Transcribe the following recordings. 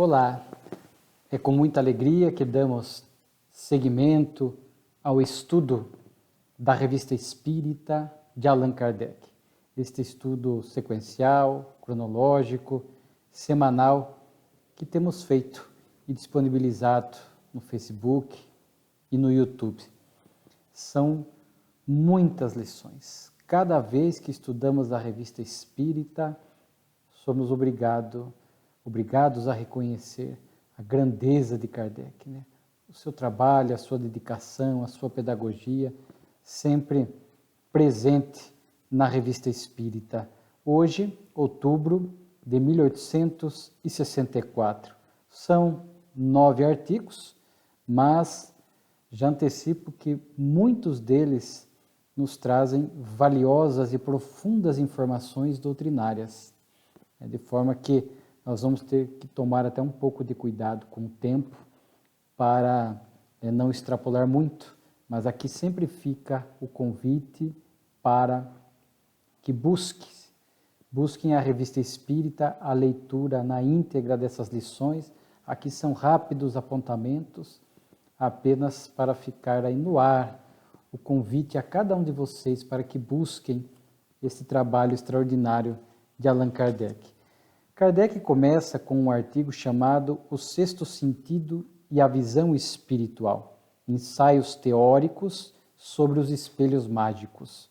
Olá, é com muita alegria que damos seguimento ao estudo da Revista Espírita de Allan Kardec. Este estudo sequencial, cronológico, semanal que temos feito e disponibilizado no Facebook e no YouTube. São muitas lições. Cada vez que estudamos a Revista Espírita, somos obrigados a reconhecer a grandeza de Kardec, né? O seu trabalho, a sua dedicação, a sua pedagogia, sempre presente na Revista Espírita. Hoje, outubro de 1864. São 9 artigos, mas já antecipo que muitos deles nos trazem valiosas e profundas informações doutrinárias, de forma que nós vamos ter que tomar até um pouco de cuidado com o tempo para não extrapolar muito, mas aqui sempre fica o convite para que busquem a Revista Espírita, a leitura na íntegra dessas lições. Aqui são rápidos apontamentos, apenas para ficar aí no ar o convite a cada um de vocês para que busquem esse trabalho extraordinário de Allan Kardec. Kardec começa com um artigo chamado O Sexto Sentido e a Visão Espiritual, ensaios teóricos sobre os espelhos mágicos.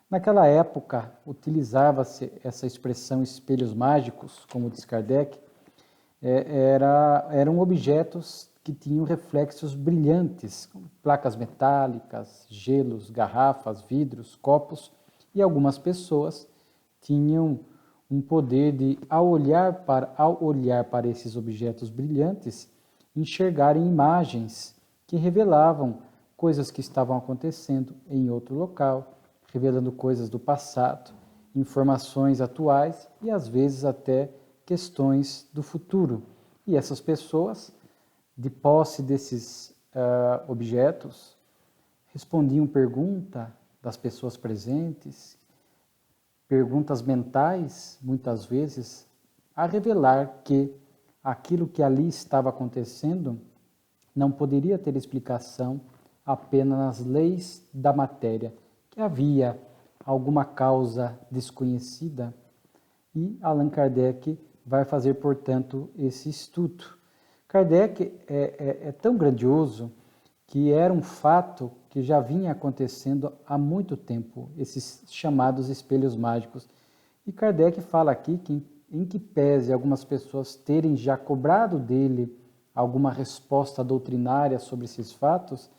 Naquela época, utilizava-se essa expressão espelhos mágicos, como diz Kardec, eram objetos que tinham reflexos brilhantes, como placas metálicas, gelos, garrafas, vidros, copos, e algumas pessoas tinham um poder de, ao olhar para esses objetos brilhantes, enxergarem imagens que revelavam coisas que estavam acontecendo em outro local, revelando coisas do passado, informações atuais e às vezes até questões do futuro. E essas pessoas, de posse desses objetos, respondiam perguntas das pessoas presentes, perguntas mentais, muitas vezes, a revelar que aquilo que ali estava acontecendo não poderia ter explicação apenas nas leis da matéria, que havia alguma causa desconhecida, e Allan Kardec vai fazer, portanto, esse estudo. Kardec é tão grandioso que era um fato que já vinha acontecendo há muito tempo, esses chamados espelhos mágicos. E Kardec fala aqui que, em que pese algumas pessoas terem já cobrado dele alguma resposta doutrinária sobre esses fatos,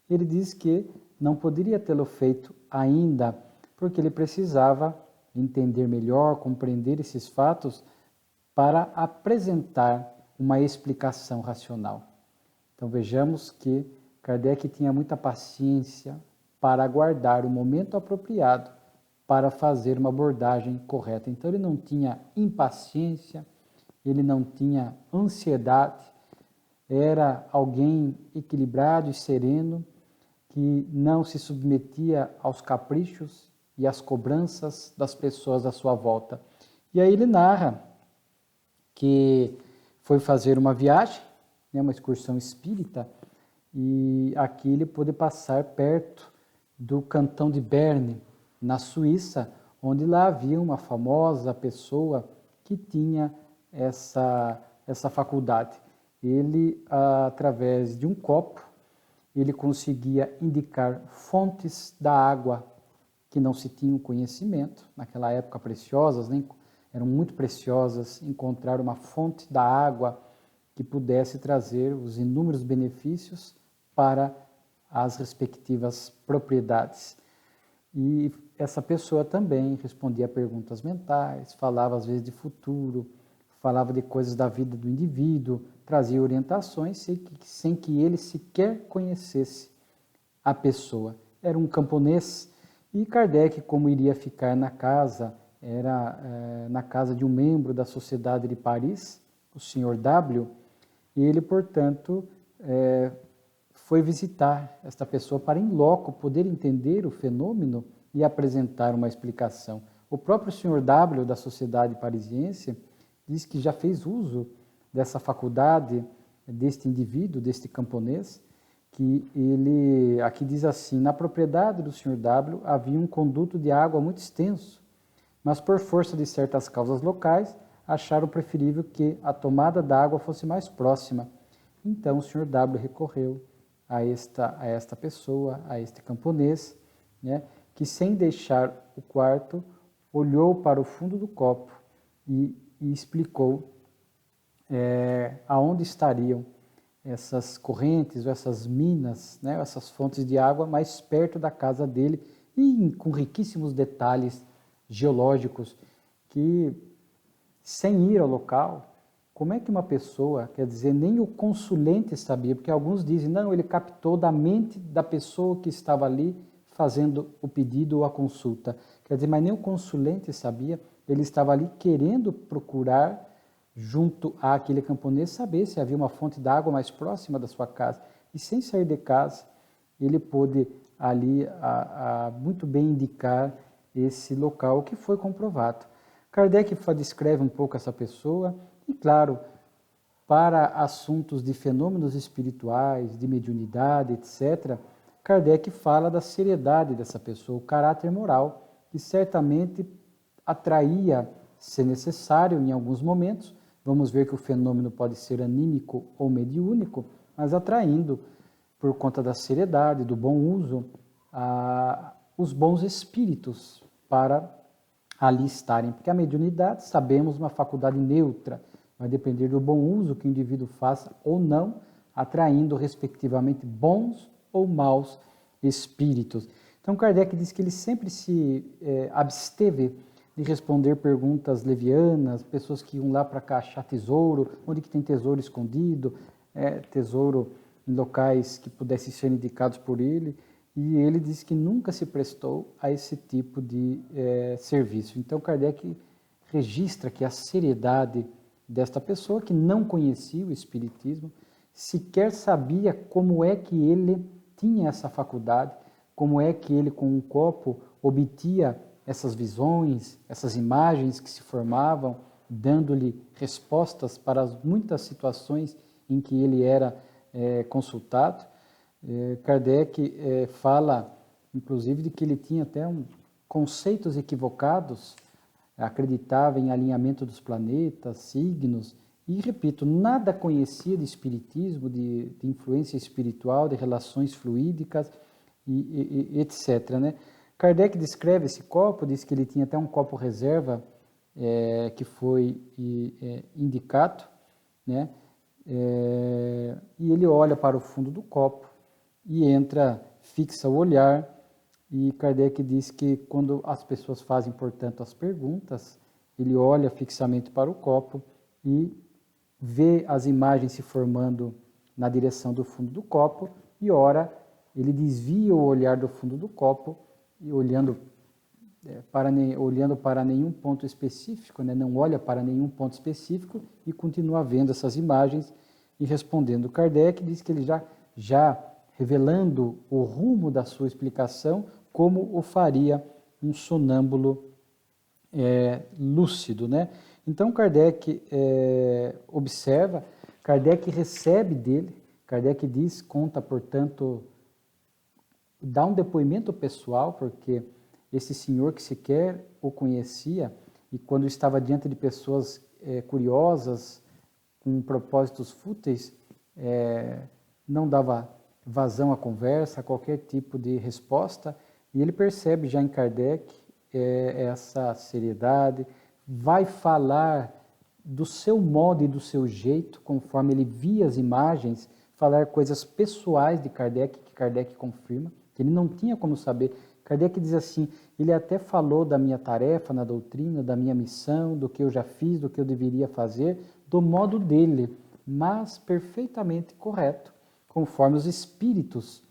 ele diz que não poderia tê-lo feito ainda, porque ele precisava entender melhor, compreender esses fatos para apresentar uma explicação racional. Então vejamos que Kardec tinha muita paciência para aguardar o momento apropriado para fazer uma abordagem correta. Então ele não tinha impaciência, ele não tinha ansiedade, era alguém equilibrado e sereno, que não se submetia aos caprichos e às cobranças das pessoas à sua volta. E aí ele narra que foi fazer uma viagem, uma excursão espírita, e aqui ele pôde passar perto do cantão de Berne, na Suíça, onde lá havia uma famosa pessoa que tinha essa faculdade. Ele, através de um copo, ele conseguia indicar fontes da água que não se tinham conhecimento, naquela época preciosas, né? Eram muito preciosas, encontrar uma fonte da água que pudesse trazer os inúmeros benefícios para as respectivas propriedades. E essa pessoa também respondia a perguntas mentais, falava às vezes de futuro, falava de coisas da vida do indivíduo, trazia orientações sem que ele sequer conhecesse a pessoa. Era um camponês, e Kardec, como iria ficar na casa, era na casa de um membro da Sociedade de Paris, o Sr. W., e ele, portanto, foi visitar esta pessoa para, em loco, poder entender o fenômeno e apresentar uma explicação. O próprio Sr. W. da Sociedade Parisiense diz que já fez uso dessa faculdade deste indivíduo, deste camponês, que ele, aqui diz assim, na propriedade do Sr. W havia um conduto de água muito extenso, mas por força de certas causas locais, acharam preferível que a tomada da água fosse mais próxima. Então o Sr. W recorreu a esta pessoa, a este camponês, né, que sem deixar o quarto, olhou para o fundo do copo e explicou aonde estariam essas correntes, ou essas minas, né, essas fontes de água mais perto da casa dele e com riquíssimos detalhes geológicos que, sem ir ao local, como é que uma pessoa, quer dizer, nem o consulente sabia, porque alguns dizem, não, ele captou da mente da pessoa que estava ali fazendo o pedido ou a consulta. Quer dizer, mas nem o consulente sabia, ele estava ali querendo procurar junto àquele camponês, saber se havia uma fonte d'água mais próxima da sua casa. E sem sair de casa, ele pôde ali muito bem indicar esse local, que foi comprovado. Kardec descreve um pouco essa pessoa, e claro, para assuntos de fenômenos espirituais, de mediunidade, etc., Kardec fala da seriedade dessa pessoa, o caráter moral, que certamente atraía, se necessário, em alguns momentos. Vamos ver que o fenômeno pode ser anímico ou mediúnico, mas atraindo, por conta da seriedade, do bom uso, os bons espíritos para ali estarem. Porque a mediunidade, sabemos, uma faculdade neutra, vai depender do bom uso que o indivíduo faça ou não, atraindo, respectivamente, bons ou maus espíritos. Então, Kardec diz que ele sempre se absteve de responder perguntas levianas, pessoas que iam lá para cá achar tesouro, onde que tem tesouro escondido, tesouro em locais que pudessem ser indicados por ele, e ele disse que nunca se prestou a esse tipo de serviço. Então, Kardec registra que a seriedade desta pessoa, que não conhecia o Espiritismo, sequer sabia como é que ele tinha essa faculdade, como é que ele, com um copo, obtia essas visões, essas imagens que se formavam, dando-lhe respostas para as muitas situações em que ele era consultado. Kardec fala, inclusive, de que ele tinha até conceitos equivocados, acreditava em alinhamento dos planetas, signos, e, repito, nada conhecia de espiritismo, de influência espiritual, de relações fluídicas, etc., né? Kardec descreve esse copo, diz que ele tinha até um copo reserva, que foi indicado, né? E ele olha para o fundo do copo e entra, fixa o olhar, e Kardec diz que quando as pessoas fazem, portanto, as perguntas, ele olha fixamente para o copo e vê as imagens se formando na direção do fundo do copo, e ora, ele desvia o olhar do fundo do copo, e olhando para nenhum ponto específico, né? Não olha para nenhum ponto específico, e continua vendo essas imagens e respondendo. Kardec diz que ele já revelando o rumo da sua explicação, como o faria um sonâmbulo lúcido, né? Então Kardec observa, Kardec recebe dele, Kardec diz, conta, portanto, dá um depoimento pessoal, porque esse senhor que sequer o conhecia, e quando estava diante de pessoas curiosas, com propósitos fúteis, não dava vazão à conversa, a qualquer tipo de resposta, e ele percebe já em Kardec essa seriedade, vai falar do seu modo e do seu jeito, conforme ele via as imagens, falar coisas pessoais de Kardec, que Kardec confirma, que ele não tinha como saber. Kardec diz assim, ele até falou da minha tarefa na doutrina, da minha missão, do que eu já fiz, do que eu deveria fazer, do modo dele, mas perfeitamente correto, conforme os espíritos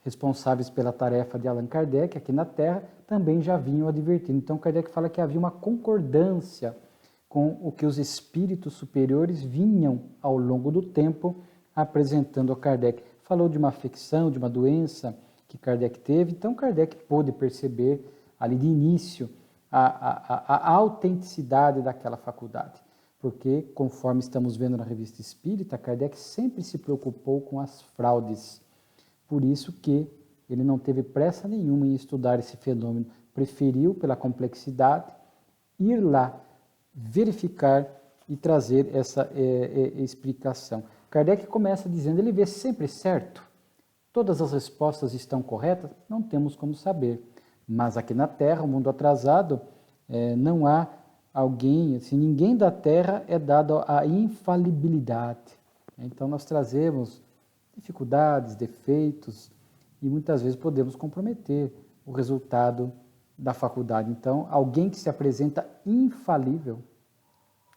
responsáveis pela tarefa de Allan Kardec aqui na Terra também já vinham advertindo. Então Kardec fala que havia uma concordância com o que os espíritos superiores vinham ao longo do tempo apresentando a Kardec. Falou de uma afecção, de uma doença que Kardec teve, então Kardec pôde perceber ali de início a autenticidade daquela faculdade, porque, conforme estamos vendo na Revista Espírita, Kardec sempre se preocupou com as fraudes. Por isso que ele não teve pressa nenhuma em estudar esse fenômeno, preferiu, pela complexidade, ir lá, verificar e trazer essa explicação. Kardec começa dizendo, ele vê sempre certo? Todas as respostas estão corretas? Não temos como saber. Mas aqui na Terra, o mundo atrasado, não há alguém, assim, ninguém da Terra é dado a infalibilidade. Então nós trazemos dificuldades, defeitos e muitas vezes podemos comprometer o resultado da faculdade. Então, alguém que se apresenta infalível,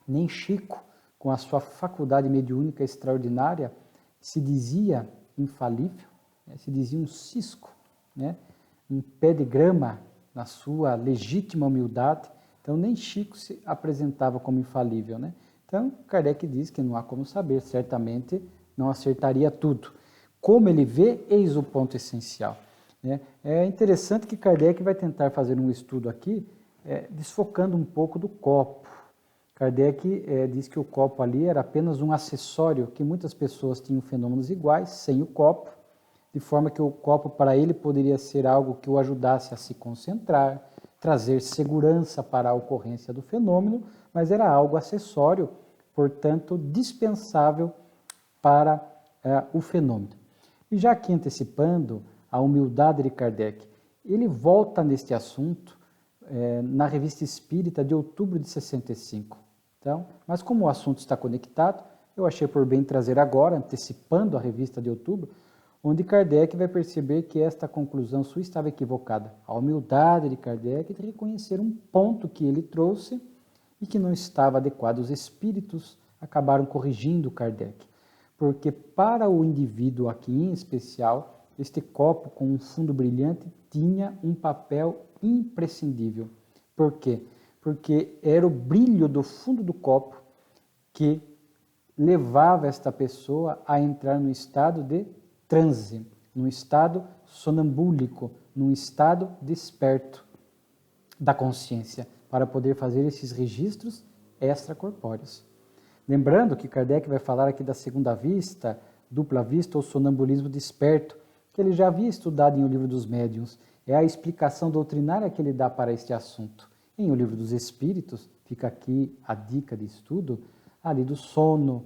nem Chico, com a sua faculdade mediúnica extraordinária, se dizia infalível, se dizia um cisco, um pé de grama na sua legítima humildade. Então, nem Chico se apresentava como infalível. Então, Kardec diz que não há como saber, certamente não acertaria tudo. Como ele vê, eis o ponto essencial. É interessante que Kardec vai tentar fazer um estudo aqui, desfocando um pouco do copo. Kardec diz que o copo ali era apenas um acessório, que muitas pessoas tinham fenômenos iguais, sem o copo, de forma que o copo para ele poderia ser algo que o ajudasse a se concentrar, trazer segurança para a ocorrência do fenômeno, mas era algo acessório, portanto, dispensável para o fenômeno. E já aqui antecipando a humildade de Kardec, ele volta neste assunto na Revista Espírita de outubro de 65. Então, mas como o assunto está conectado, eu achei por bem trazer agora, antecipando a revista de outubro, onde Kardec vai perceber que esta conclusão sua estava equivocada. A humildade de Kardec de reconhecer um ponto que ele trouxe e que não estava adequado. Os espíritos acabaram corrigindo Kardec, porque para o indivíduo aqui em especial, este copo com um fundo brilhante tinha um papel imprescindível. Por quê? Porque era o brilho do fundo do copo que levava esta pessoa a entrar no estado de transe, num estado sonambúlico, num estado desperto da consciência, para poder fazer esses registros extracorpóreos. Lembrando que Kardec vai falar aqui da segunda vista, dupla vista ou sonambulismo desperto, que ele já havia estudado em O Livro dos Médiuns. É a explicação doutrinária que ele dá para este assunto. Em O Livro dos Espíritos, fica aqui a dica de estudo, ali do sono,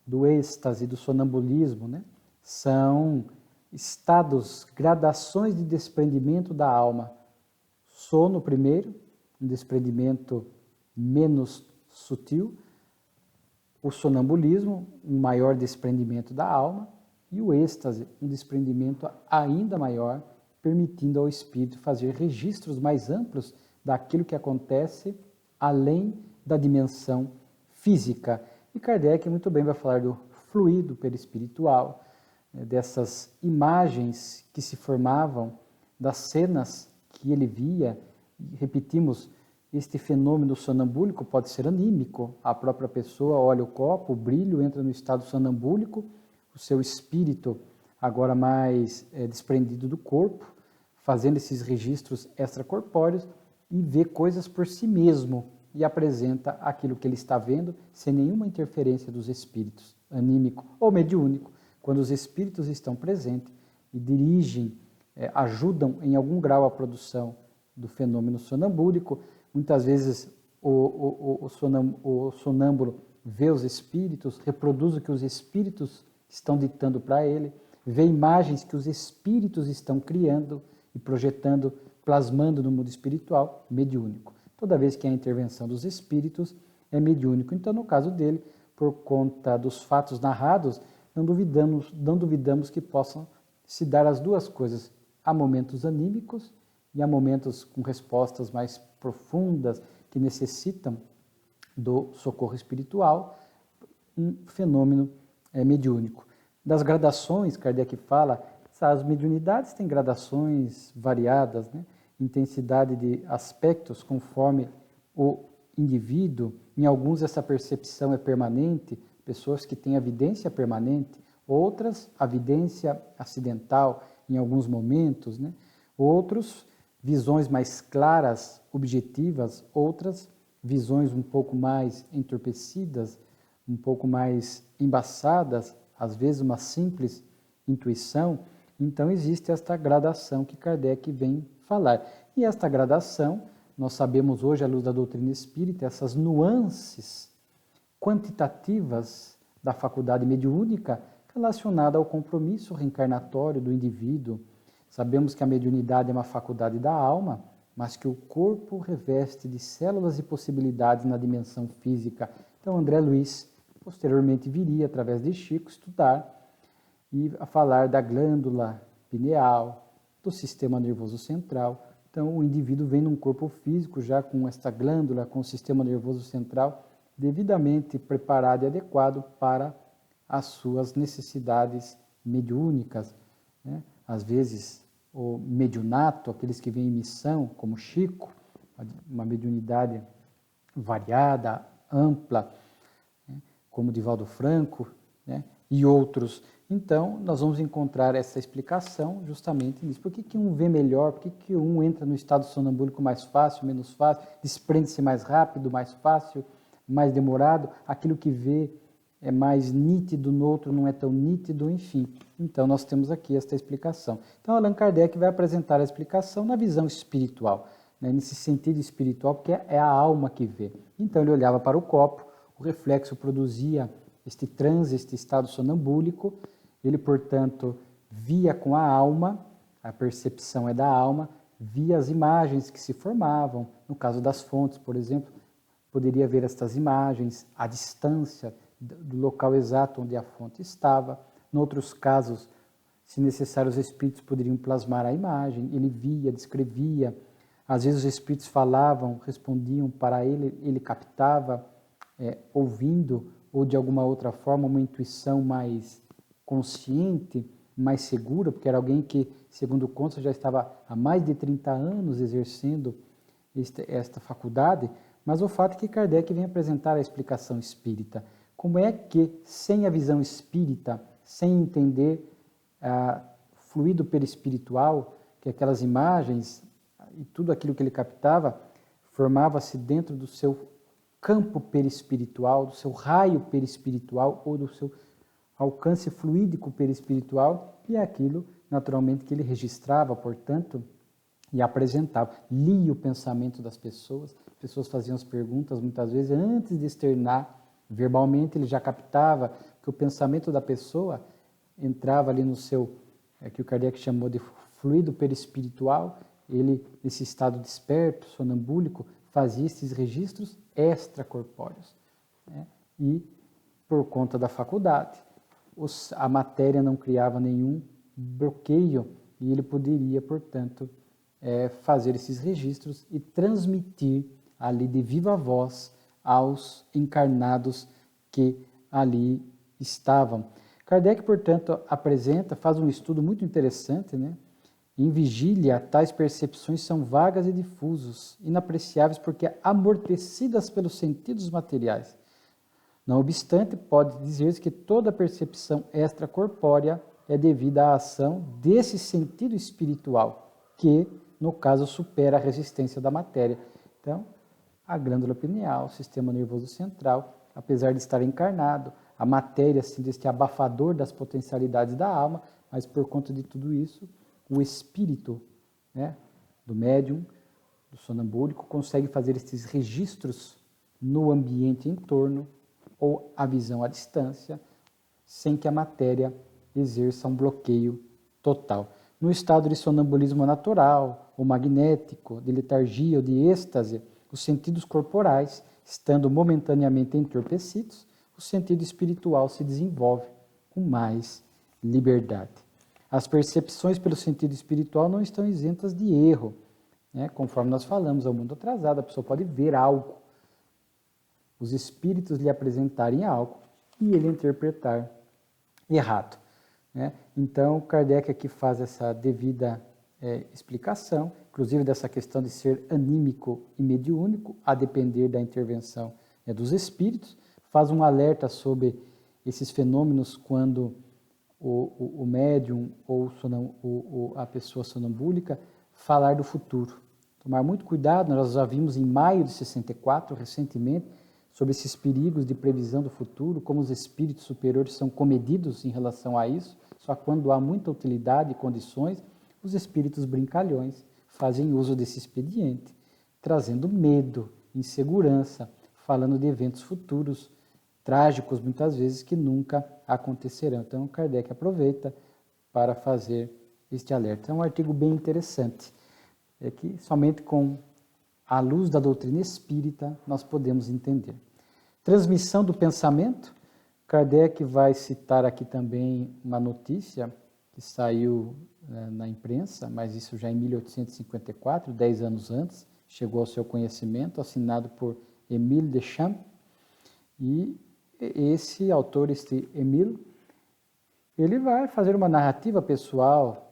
do êxtase, do sonambulismo, São estados, gradações de desprendimento da alma. Sono primeiro, um desprendimento menos sutil, o sonambulismo, um maior desprendimento da alma, e o êxtase, um desprendimento ainda maior, permitindo ao espírito fazer registros mais amplos daquilo que acontece além da dimensão física. E Kardec muito bem vai falar do fluido perispiritual, dessas imagens que se formavam, das cenas que ele via. Repetimos, este fenômeno sonambúlico pode ser anímico, a própria pessoa olha o copo, o brilho, entra no estado sonambúlico, o seu espírito agora mais desprendido do corpo, fazendo esses registros extracorpóreos e vê coisas por si mesmo e apresenta aquilo que ele está vendo sem nenhuma interferência dos espíritos, anímico ou mediúnico. Quando os espíritos estão presentes e dirigem, ajudam em algum grau a produção do fenômeno sonambúlico, muitas vezes o sonâmbulo vê os espíritos, reproduz o que os espíritos estão ditando para ele, vê imagens que os espíritos estão criando e projetando, plasmando no mundo espiritual, mediúnico. Toda vez que há intervenção dos espíritos, é mediúnico. Então, no caso dele, por conta dos fatos narrados, não duvidamos que possam se dar as duas coisas. Há momentos anímicos e há momentos com respostas mais profundas que necessitam do socorro espiritual, um fenômeno mediúnico. Das gradações, Kardec fala, as mediunidades têm gradações variadas, intensidade de aspectos conforme o indivíduo. Em alguns essa percepção é permanente, pessoas que têm a vidência permanente, outras a vidência acidental em alguns momentos, outros visões mais claras, objetivas, outras visões um pouco mais entorpecidas, um pouco mais embaçadas, às vezes uma simples intuição. Então existe esta gradação que Kardec vem falar. E esta gradação, nós sabemos hoje, à luz da doutrina espírita, essas nuances quantitativas da faculdade mediúnica relacionada ao compromisso reencarnatório do indivíduo. Sabemos que a mediunidade é uma faculdade da alma, mas que o corpo reveste de células e possibilidades na dimensão física. Então, André Luiz, posteriormente, viria, através de Chico, estudar e a falar da glândula pineal, do sistema nervoso central. Então, o indivíduo vem num corpo físico, já com esta glândula, com o sistema nervoso central, devidamente preparado e adequado para as suas necessidades mediúnicas, né? Às vezes, o mediunato, aqueles que vêm em missão, como Chico, uma mediunidade variada, ampla, né? Como Divaldo Franco, né? E outros. Então, nós vamos encontrar essa explicação justamente nisso. Por que um vê melhor? Por que um entra no estado sonambúlico mais fácil, menos fácil, desprende-se mais rápido, mais fácil, mais demorado? Aquilo que vê é mais nítido, no outro não é tão nítido, enfim. Então, nós temos aqui esta explicação. Então, Allan Kardec vai apresentar a explicação na visão espiritual, né? Nesse sentido espiritual, porque é a alma que vê. Então, ele olhava para o copo, o reflexo produzia este transe, este estado sonambúlico. Ele, portanto, via com a alma, a percepção é da alma, via as imagens que se formavam. No caso das fontes, por exemplo, poderia ver estas imagens, a distância do local exato onde a fonte estava. Em outros casos, se necessário, os espíritos poderiam plasmar a imagem. Ele via, descrevia. Às vezes os espíritos falavam, respondiam para ele, ele captava, ouvindo, ou de alguma outra forma, uma intuição mais consciente, mais segura, porque era alguém que, segundo consta, já estava há mais de 30 anos exercendo esta faculdade. Mas o fato é que Kardec vem apresentar a explicação espírita. Como é que, sem a visão espírita, sem entender fluido perispiritual, que aquelas imagens e tudo aquilo que ele captava, formava-se dentro do seu campo perispiritual, do seu raio perispiritual ou do seu alcance fluídico perispiritual, e é aquilo, naturalmente, que ele registrava, portanto, e apresentava. Lia o pensamento das pessoas, as pessoas faziam as perguntas, muitas vezes, antes de externar verbalmente, ele já captava que o pensamento da pessoa entrava ali no seu, que o Kardec chamou de fluido perispiritual. Ele, nesse estado desperto, sonambúlico, fazia esses registros extracorpóreos, né? E, por conta da faculdade, a matéria não criava nenhum bloqueio e ele poderia, portanto, fazer esses registros e transmitir ali de viva voz aos encarnados que ali estavam. Kardec, portanto, faz um estudo muito interessante, né? Em vigília, tais percepções são vagas e difusas, inapreciáveis porque amortecidas pelos sentidos materiais. Não obstante, pode dizer-se que toda percepção extracorpórea é devida à ação desse sentido espiritual, que, no caso, supera a resistência da matéria. Então, a glândula pineal, o sistema nervoso central, apesar de estar encarnado, a matéria sendo este abafador das potencialidades da alma, mas por conta de tudo isso, o espírito, né, do médium, do sonambúlico, consegue fazer esses registros no ambiente em torno, ou a visão à distância, sem que a matéria exerça um bloqueio total. No estado de sonambulismo natural, ou magnético, de letargia ou de êxtase, os sentidos corporais, estando momentaneamente entorpecidos, o sentido espiritual se desenvolve com mais liberdade. As percepções pelo sentido espiritual não estão isentas de erro, né? Conforme nós falamos, é um mundo atrasado, a pessoa pode ver algo, os espíritos lhe apresentarem algo e ele interpretar errado, né? Então, Kardec aqui faz essa devida explicação, inclusive dessa questão de ser anímico e mediúnico, a depender da intervenção dos espíritos, faz um alerta sobre esses fenômenos quando o médium ou a pessoa sonambúlica falar do futuro. Tomar muito cuidado, nós já vimos em maio de 64, recentemente, sobre esses perigos de previsão do futuro, como os espíritos superiores são comedidos em relação a isso, só quando há muita utilidade e condições, os espíritos brincalhões fazem uso desse expediente, trazendo medo, insegurança, falando de eventos futuros, trágicos muitas vezes, que nunca acontecerão. Então, Kardec aproveita para fazer este alerta. É um artigo bem interessante, é que somente com a luz da doutrina espírita nós podemos entender. Transmissão do pensamento, Kardec vai citar aqui também uma notícia que saiu na imprensa, mas isso já em 1854, 10 anos antes, chegou ao seu conhecimento, assinado por Émile Deschamps, e esse autor, este Émile, ele vai fazer uma narrativa pessoal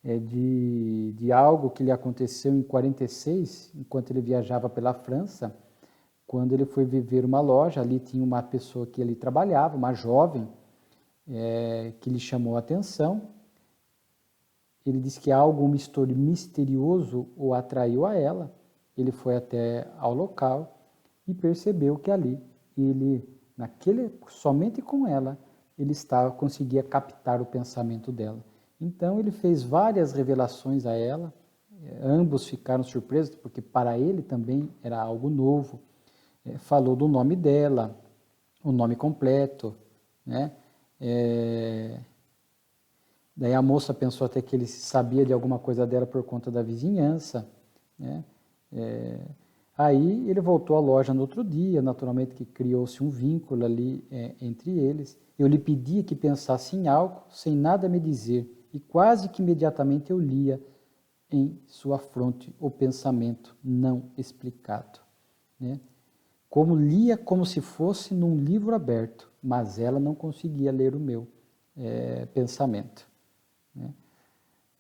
de algo que lhe aconteceu em 46, enquanto ele viajava pela França, quando ele foi viver uma loja, ali tinha uma pessoa que ele trabalhava, uma jovem, que lhe chamou a atenção. Ele disse que algo misterioso o atraiu a ela. Ele foi até ao local e percebeu que ali, somente com ela, ele conseguia captar o pensamento dela. Então ele fez várias revelações a ela, ambos ficaram surpresos, porque para ele também era algo novo. Falou do nome dela, o nome completo, né? Daí a moça pensou até que ele sabia de alguma coisa dela por conta da vizinhança, né? Aí ele voltou à loja no outro dia, naturalmente que criou-se um vínculo ali entre eles. Eu lhe pedia que pensasse em algo, sem nada me dizer, e quase que imediatamente eu lia em sua fronte o pensamento não explicado, né? Lia como se fosse num livro aberto, mas ela não conseguia ler o meu pensamento, né?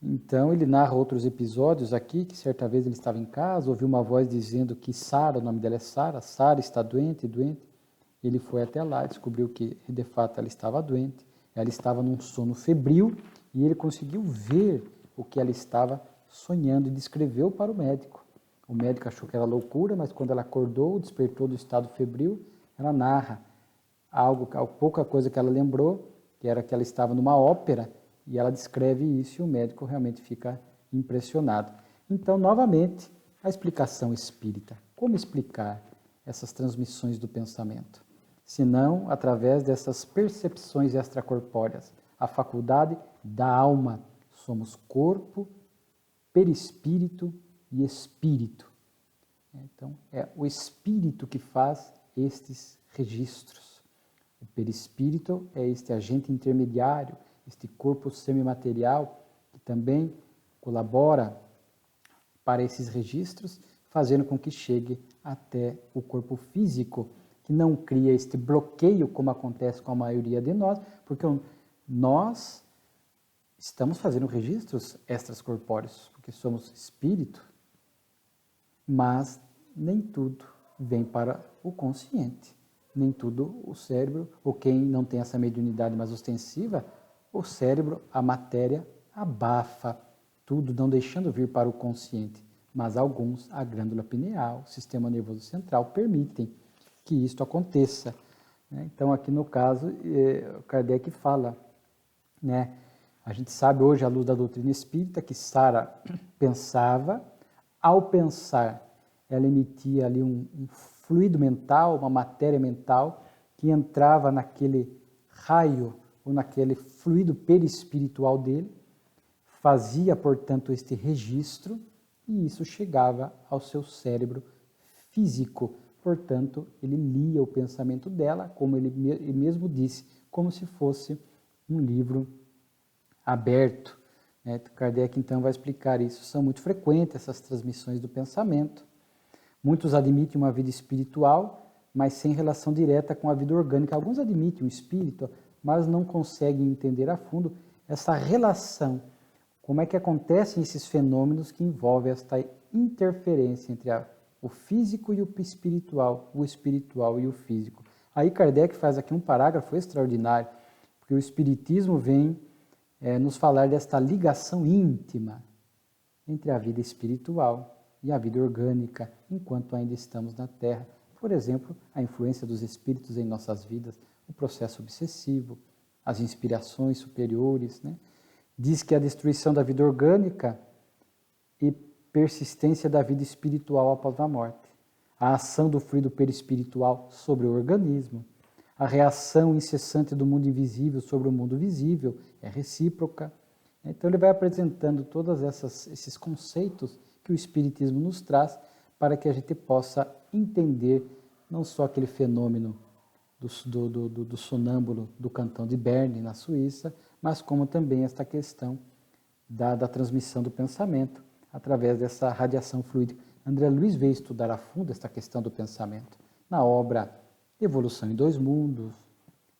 Então ele narra outros episódios aqui, que certa vez ele estava em casa, ouviu uma voz dizendo que Sara, o nome dela é Sara, Sara está doente. Ele foi até lá, descobriu que de fato ela estava doente, ela estava num sono febril, e ele conseguiu ver o que ela estava sonhando e descreveu para o médico. O médico achou que era loucura, mas quando ela acordou, despertou do estado febril, ela narra pouca coisa que ela lembrou, que era que ela estava numa ópera, e ela descreve isso e o médico realmente fica impressionado. Então, novamente, a explicação espírita. Como explicar essas transmissões do pensamento? Senão através dessas percepções extracorpóreas. A faculdade da alma. Somos corpo, perispírito e espírito. Então, é o espírito que faz estes registros. O perispírito é este agente intermediário, este corpo semimaterial, que também colabora para esses registros, fazendo com que chegue até o corpo físico, que não cria este bloqueio, como acontece com a maioria de nós, porque nós estamos fazendo registros extracorpóreos, porque somos espírito, mas nem tudo vem para o consciente, nem tudo o cérebro, ou quem não tem essa mediunidade mais ostensiva, o cérebro, a matéria, abafa tudo, não deixando vir para o consciente. Mas alguns, a glândula pineal, o sistema nervoso central, permitem que isto aconteça, né? Então, aqui no caso, Kardec fala, né? A gente sabe hoje, à luz da doutrina espírita, que Sara pensava, ao pensar, ela emitia ali um fluido mental, uma matéria mental, que entrava naquele raio, ou naquele fluido perispiritual dele, fazia, portanto, este registro, e isso chegava ao seu cérebro físico. Portanto, ele lia o pensamento dela, como ele mesmo disse, como se fosse um livro aberto, né? Kardec, então, vai explicar isso. São muito frequentes essas transmissões do pensamento. Muitos admitem uma vida espiritual, mas sem relação direta com a vida orgânica. Alguns admitem um espírito, mas não conseguem entender a fundo essa relação. Como é que acontecem esses fenômenos que envolvem esta interferência entre o físico e o espiritual e o físico. Aí Kardec faz aqui um parágrafo extraordinário, porque o Espiritismo vem nos falar desta ligação íntima entre a vida espiritual e a vida orgânica enquanto ainda estamos na Terra. Por exemplo, a influência dos espíritos em nossas vidas, o processo obsessivo, as inspirações superiores, né? Diz que a destruição da vida orgânica e persistência da vida espiritual após a morte, a ação do fluido perispiritual sobre o organismo, a reação incessante do mundo invisível sobre o mundo visível é recíproca. Então ele vai apresentando todos esses conceitos que o Espiritismo nos traz para que a gente possa entender não só aquele fenômeno do sonâmbulo do cantão de Berne, na Suíça, mas como também esta questão da transmissão do pensamento através dessa radiação fluídica. André Luiz veio estudar a fundo esta questão do pensamento na obra Evolução em Dois Mundos,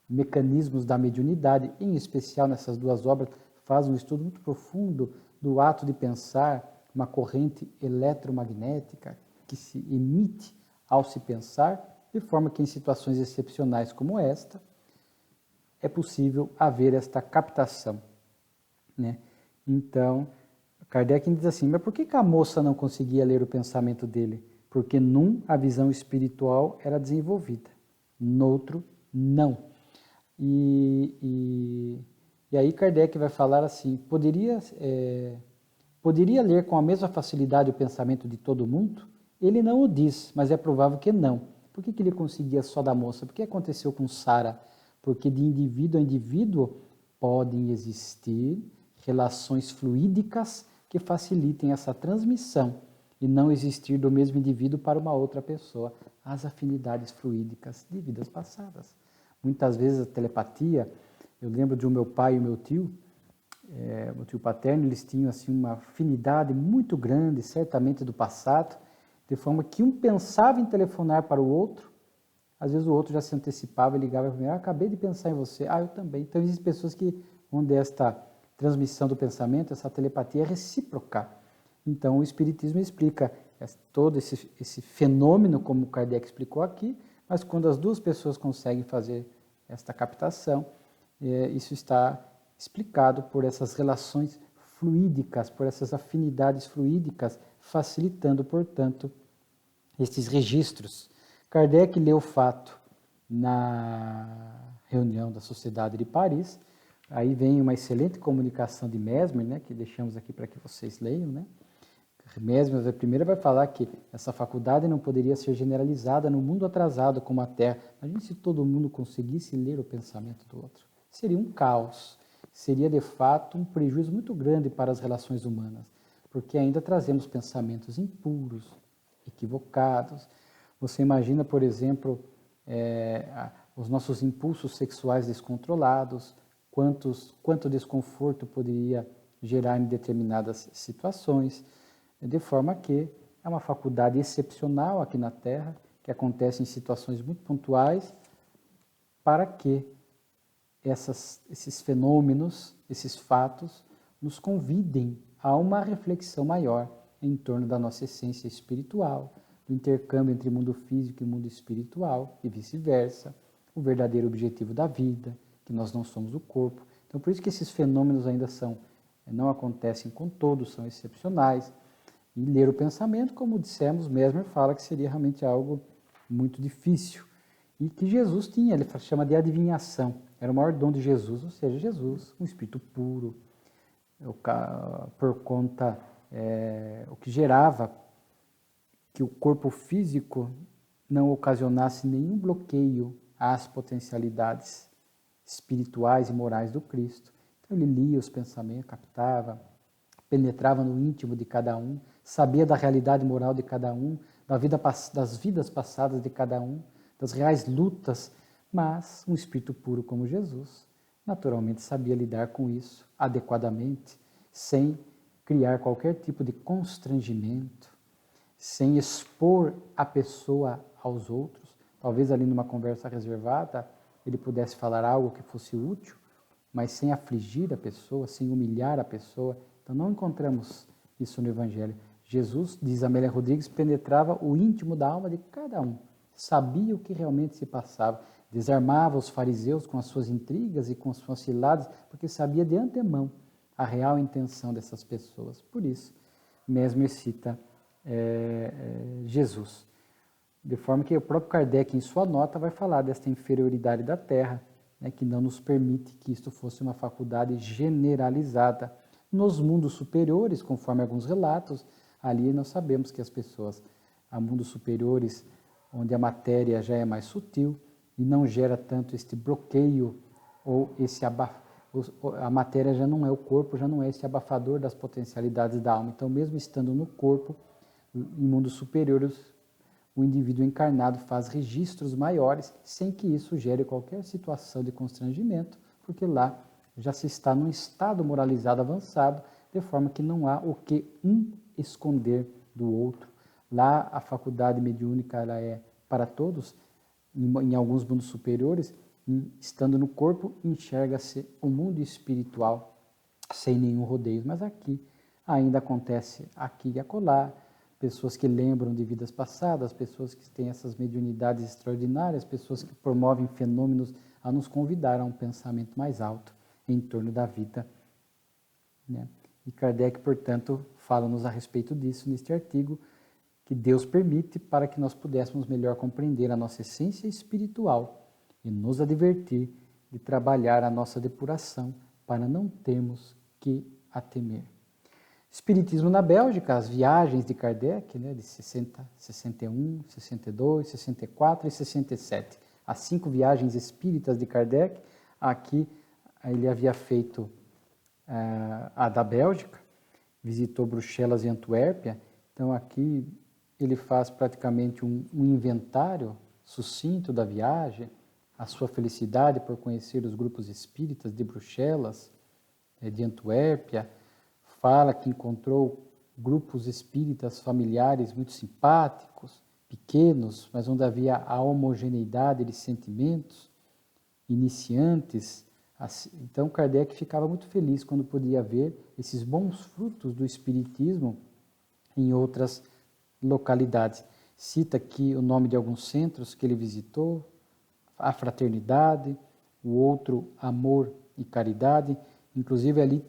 Mecanismos da Mediunidade, em especial nessas duas obras, faz um estudo muito profundo do ato de pensar, uma corrente eletromagnética que se emite ao se pensar, de forma que em situações excepcionais como esta, é possível haver esta captação, né? Então, Kardec diz assim, mas por que a moça não conseguia ler o pensamento dele? Porque num a visão espiritual era desenvolvida, noutro não. E aí Kardec vai falar assim, poderia ler com a mesma facilidade o pensamento de todo mundo? Ele não o diz, mas é provável que não. Por que ele conseguia só da moça? Por que aconteceu com Sara? Porque de indivíduo a indivíduo podem existir relações fluídicas que facilitem essa transmissão e não existir do mesmo indivíduo para uma outra pessoa. As afinidades fluídicas de vidas passadas. Muitas vezes a telepatia, eu lembro de meu pai e meu tio paterno, eles tinham assim, uma afinidade muito grande, certamente do passado, de forma que um pensava em telefonar para o outro, às vezes o outro já se antecipava e ligava para mim, acabei de pensar em você, eu também. Então existem pessoas onde esta transmissão do pensamento, essa telepatia é recíproca. Então o Espiritismo explica todo esse fenômeno, como Kardec explicou aqui, mas quando as duas pessoas conseguem fazer esta captação, isso está explicado por essas relações fluídicas, por essas afinidades fluídicas, facilitando, portanto, esses registros. Kardec leu o fato na reunião da Sociedade de Paris, aí vem uma excelente comunicação de Mesmer, né, que deixamos aqui para que vocês leiam, né? Mesmer, a primeira vai falar que essa faculdade não poderia ser generalizada no mundo atrasado como a Terra. Imagina se todo mundo conseguisse ler o pensamento do outro. Seria um caos, seria de fato um prejuízo muito grande para as relações humanas, porque ainda trazemos pensamentos impuros, equivocados. Você imagina, por exemplo, os nossos impulsos sexuais descontrolados, quanto desconforto poderia gerar em determinadas situações, de forma que é uma faculdade excepcional aqui na Terra, que acontece em situações muito pontuais, para que esses fenômenos, esses fatos, nos convidem a uma reflexão maior em torno da nossa essência espiritual, do intercâmbio entre mundo físico e mundo espiritual, e vice-versa, o verdadeiro objetivo da vida, que nós não somos o corpo. Então, por isso que esses fenômenos ainda não acontecem com todos, são excepcionais. E ler o pensamento, como dissemos, Mesmer fala que seria realmente algo muito difícil. E que Jesus tinha, ele chama de adivinhação. Era o maior dom de Jesus, ou seja, Jesus, um espírito puro, por conta, o que gerava que o corpo físico não ocasionasse nenhum bloqueio às potencialidades espirituais e morais do Cristo. Então ele lia os pensamentos, captava, penetrava no íntimo de cada um, sabia da realidade moral de cada um, das vidas passadas de cada um, das reais lutas, mas um espírito puro como Jesus, naturalmente sabia lidar com isso adequadamente, sem criar qualquer tipo de constrangimento, sem expor a pessoa aos outros. Talvez ali numa conversa reservada ele pudesse falar algo que fosse útil, mas sem afligir a pessoa, sem humilhar a pessoa. Então não encontramos isso no Evangelho. Jesus, diz Amélia Rodrigues, penetrava o íntimo da alma de cada um, sabia o que realmente se passava, desarmava os fariseus com as suas intrigas e com as suas ciladas, porque sabia de antemão a real intenção dessas pessoas. Por isso, Mesmer cita Jesus. De forma que o próprio Kardec, em sua nota, vai falar desta inferioridade da Terra, né, que não nos permite que isto fosse uma faculdade generalizada. Nos mundos superiores, conforme alguns relatos, ali nós sabemos que as pessoas, há mundos superiores, onde a matéria já é mais sutil e não gera tanto este bloqueio ou esse a matéria já não é o corpo, já não é esse abafador das potencialidades da alma. Então, mesmo estando no corpo, em mundos superiores, o indivíduo encarnado faz registros maiores, sem que isso gere qualquer situação de constrangimento, porque lá já se está num estado moralizado avançado, de forma que não há o que um esconder do outro. Lá a faculdade mediúnica ela é para todos, em alguns mundos superiores, estando no corpo, enxerga-se o mundo espiritual sem nenhum rodeio, mas aqui ainda acontece aqui e acolá, pessoas que lembram de vidas passadas, pessoas que têm essas mediunidades extraordinárias, pessoas que promovem fenômenos a nos convidar a um pensamento mais alto em torno da vida, né? E Kardec, portanto, fala-nos a respeito disso neste artigo, que Deus permite para que nós pudéssemos melhor compreender a nossa essência espiritual e nos advertir de trabalhar a nossa depuração para não termos que a temer. Espiritismo na Bélgica, as viagens de Kardec, né, de 60, 61, 62, 64 e 67. As 5 viagens espíritas de Kardec. Aqui ele havia feito a da Bélgica, visitou Bruxelas e Antuérpia. Então aqui ele faz praticamente um inventário sucinto da viagem, a sua felicidade por conhecer os grupos espíritas de Bruxelas, de Antuérpia. Fala que encontrou grupos espíritas familiares muito simpáticos, pequenos, mas onde havia a homogeneidade de sentimentos, iniciantes. Então Kardec ficava muito feliz quando podia ver esses bons frutos do espiritismo em outras localidades. Cita aqui o nome de alguns centros que ele visitou: a Fraternidade, o outro Amor e Caridade. Inclusive ali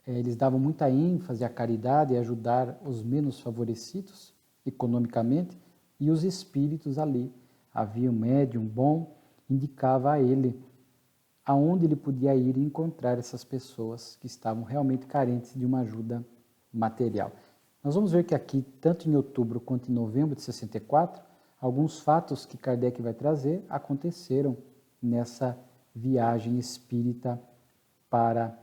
eles davam muita ênfase à caridade e ajudar os menos favorecidos economicamente, e os espíritos ali, havia um médium bom, indicava a ele aonde ele podia ir e encontrar essas pessoas que estavam realmente carentes de uma ajuda material. Nós vamos ver que aqui, tanto em outubro quanto em novembro de 64, alguns fatos que Kardec vai trazer aconteceram nessa viagem espírita para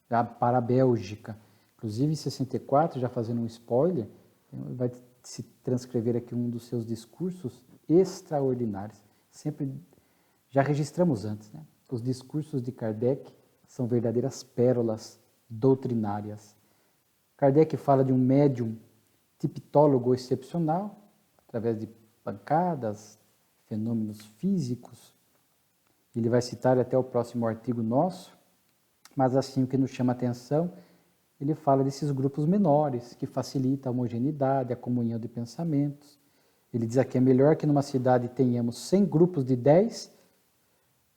a Bélgica. Inclusive, em 64, já fazendo um spoiler, vai se transcrever aqui um dos seus discursos extraordinários. Sempre, já registramos antes, né? Os discursos de Kardec são verdadeiras pérolas doutrinárias. Kardec fala de um médium tiptólogo excepcional, através de pancadas, fenômenos físicos. Ele vai citar até o próximo artigo nosso, mas assim o que nos chama a atenção, ele fala desses grupos menores, que facilita a homogeneidade, a comunhão de pensamentos. Ele diz aqui, é melhor que numa cidade tenhamos 100 grupos de 10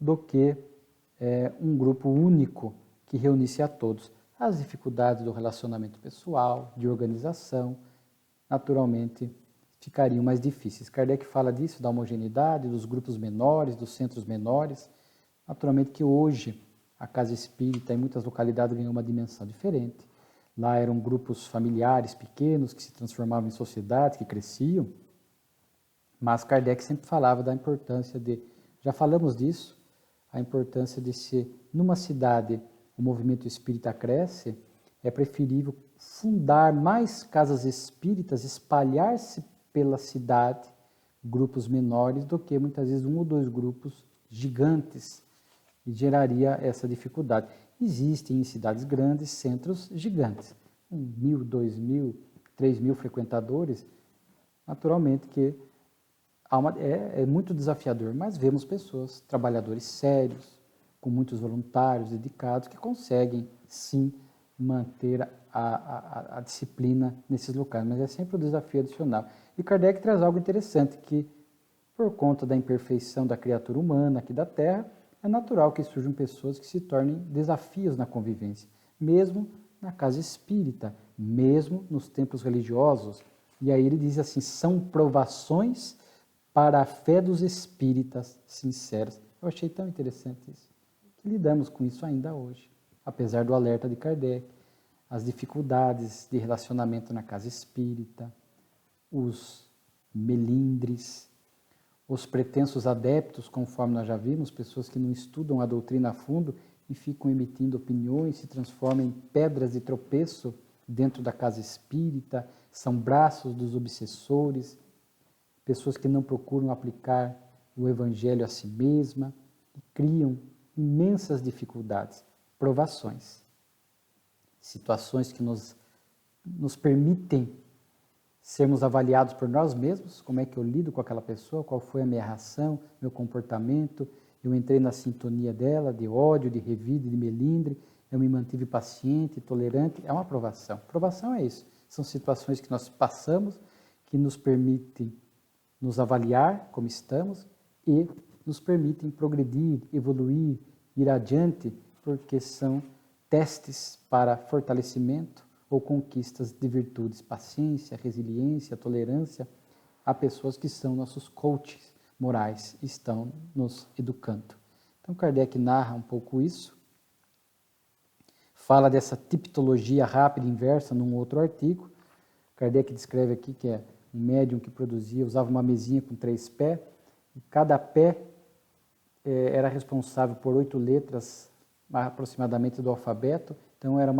do que um grupo único que reunisse a todos. As dificuldades do relacionamento pessoal, de organização, naturalmente ficariam mais difíceis. Kardec fala disso, da homogeneidade, dos grupos menores, dos centros menores. Naturalmente que hoje a casa espírita em muitas localidades ganhou uma dimensão diferente. Lá eram grupos familiares pequenos que se transformavam em sociedades, que cresciam. Mas Kardec sempre falava da importância já falamos disso, a importância de se, numa cidade, o movimento espírita cresce, é preferível fundar mais casas espíritas, espalhar-se pela cidade, grupos menores, do que muitas vezes 1 ou 2 grupos gigantes, e geraria essa dificuldade. Existem em cidades grandes centros gigantes, 1.000, 2.000, 3.000 frequentadores, naturalmente que é muito desafiador, mas vemos pessoas, trabalhadores sérios, com muitos voluntários dedicados, que conseguem sim manter a disciplina nesses locais, mas é sempre um desafio adicional. E Kardec traz algo interessante, que por conta da imperfeição da criatura humana aqui da Terra, é natural que surjam pessoas que se tornem desafios na convivência, mesmo na casa espírita, mesmo nos templos religiosos. E aí ele diz assim, são provações para a fé dos espíritas sinceros. Eu achei tão interessante isso, que lidamos com isso ainda hoje, apesar do alerta de Kardec, as dificuldades de relacionamento na casa espírita, os melindres, os pretensos adeptos, conforme nós já vimos, pessoas que não estudam a doutrina a fundo e ficam emitindo opiniões, se transformam em pedras de tropeço dentro da casa espírita, são braços dos obsessores, pessoas que não procuram aplicar o evangelho a si mesma e criam imensas dificuldades, provações, situações que nos permitem sermos avaliados por nós mesmos, como é que eu lido com aquela pessoa, qual foi a minha reação, meu comportamento, eu entrei na sintonia dela, de ódio, de revide, de melindre, eu me mantive paciente, tolerante, é uma provação. Provação é isso, são situações que nós passamos, que nos permitem nos avaliar como estamos e nos permitem progredir, evoluir, ir adiante, porque são testes para fortalecimento ou conquistas de virtudes, paciência, resiliência, tolerância, a pessoas que são nossos coaches morais e estão nos educando. Então Kardec narra um pouco isso, fala dessa tipologia rápida e inversa num outro artigo. Kardec descreve aqui que é um médium que usava uma mesinha com 3 pés, e cada pé era responsável por 8 letras aproximadamente do alfabeto, então era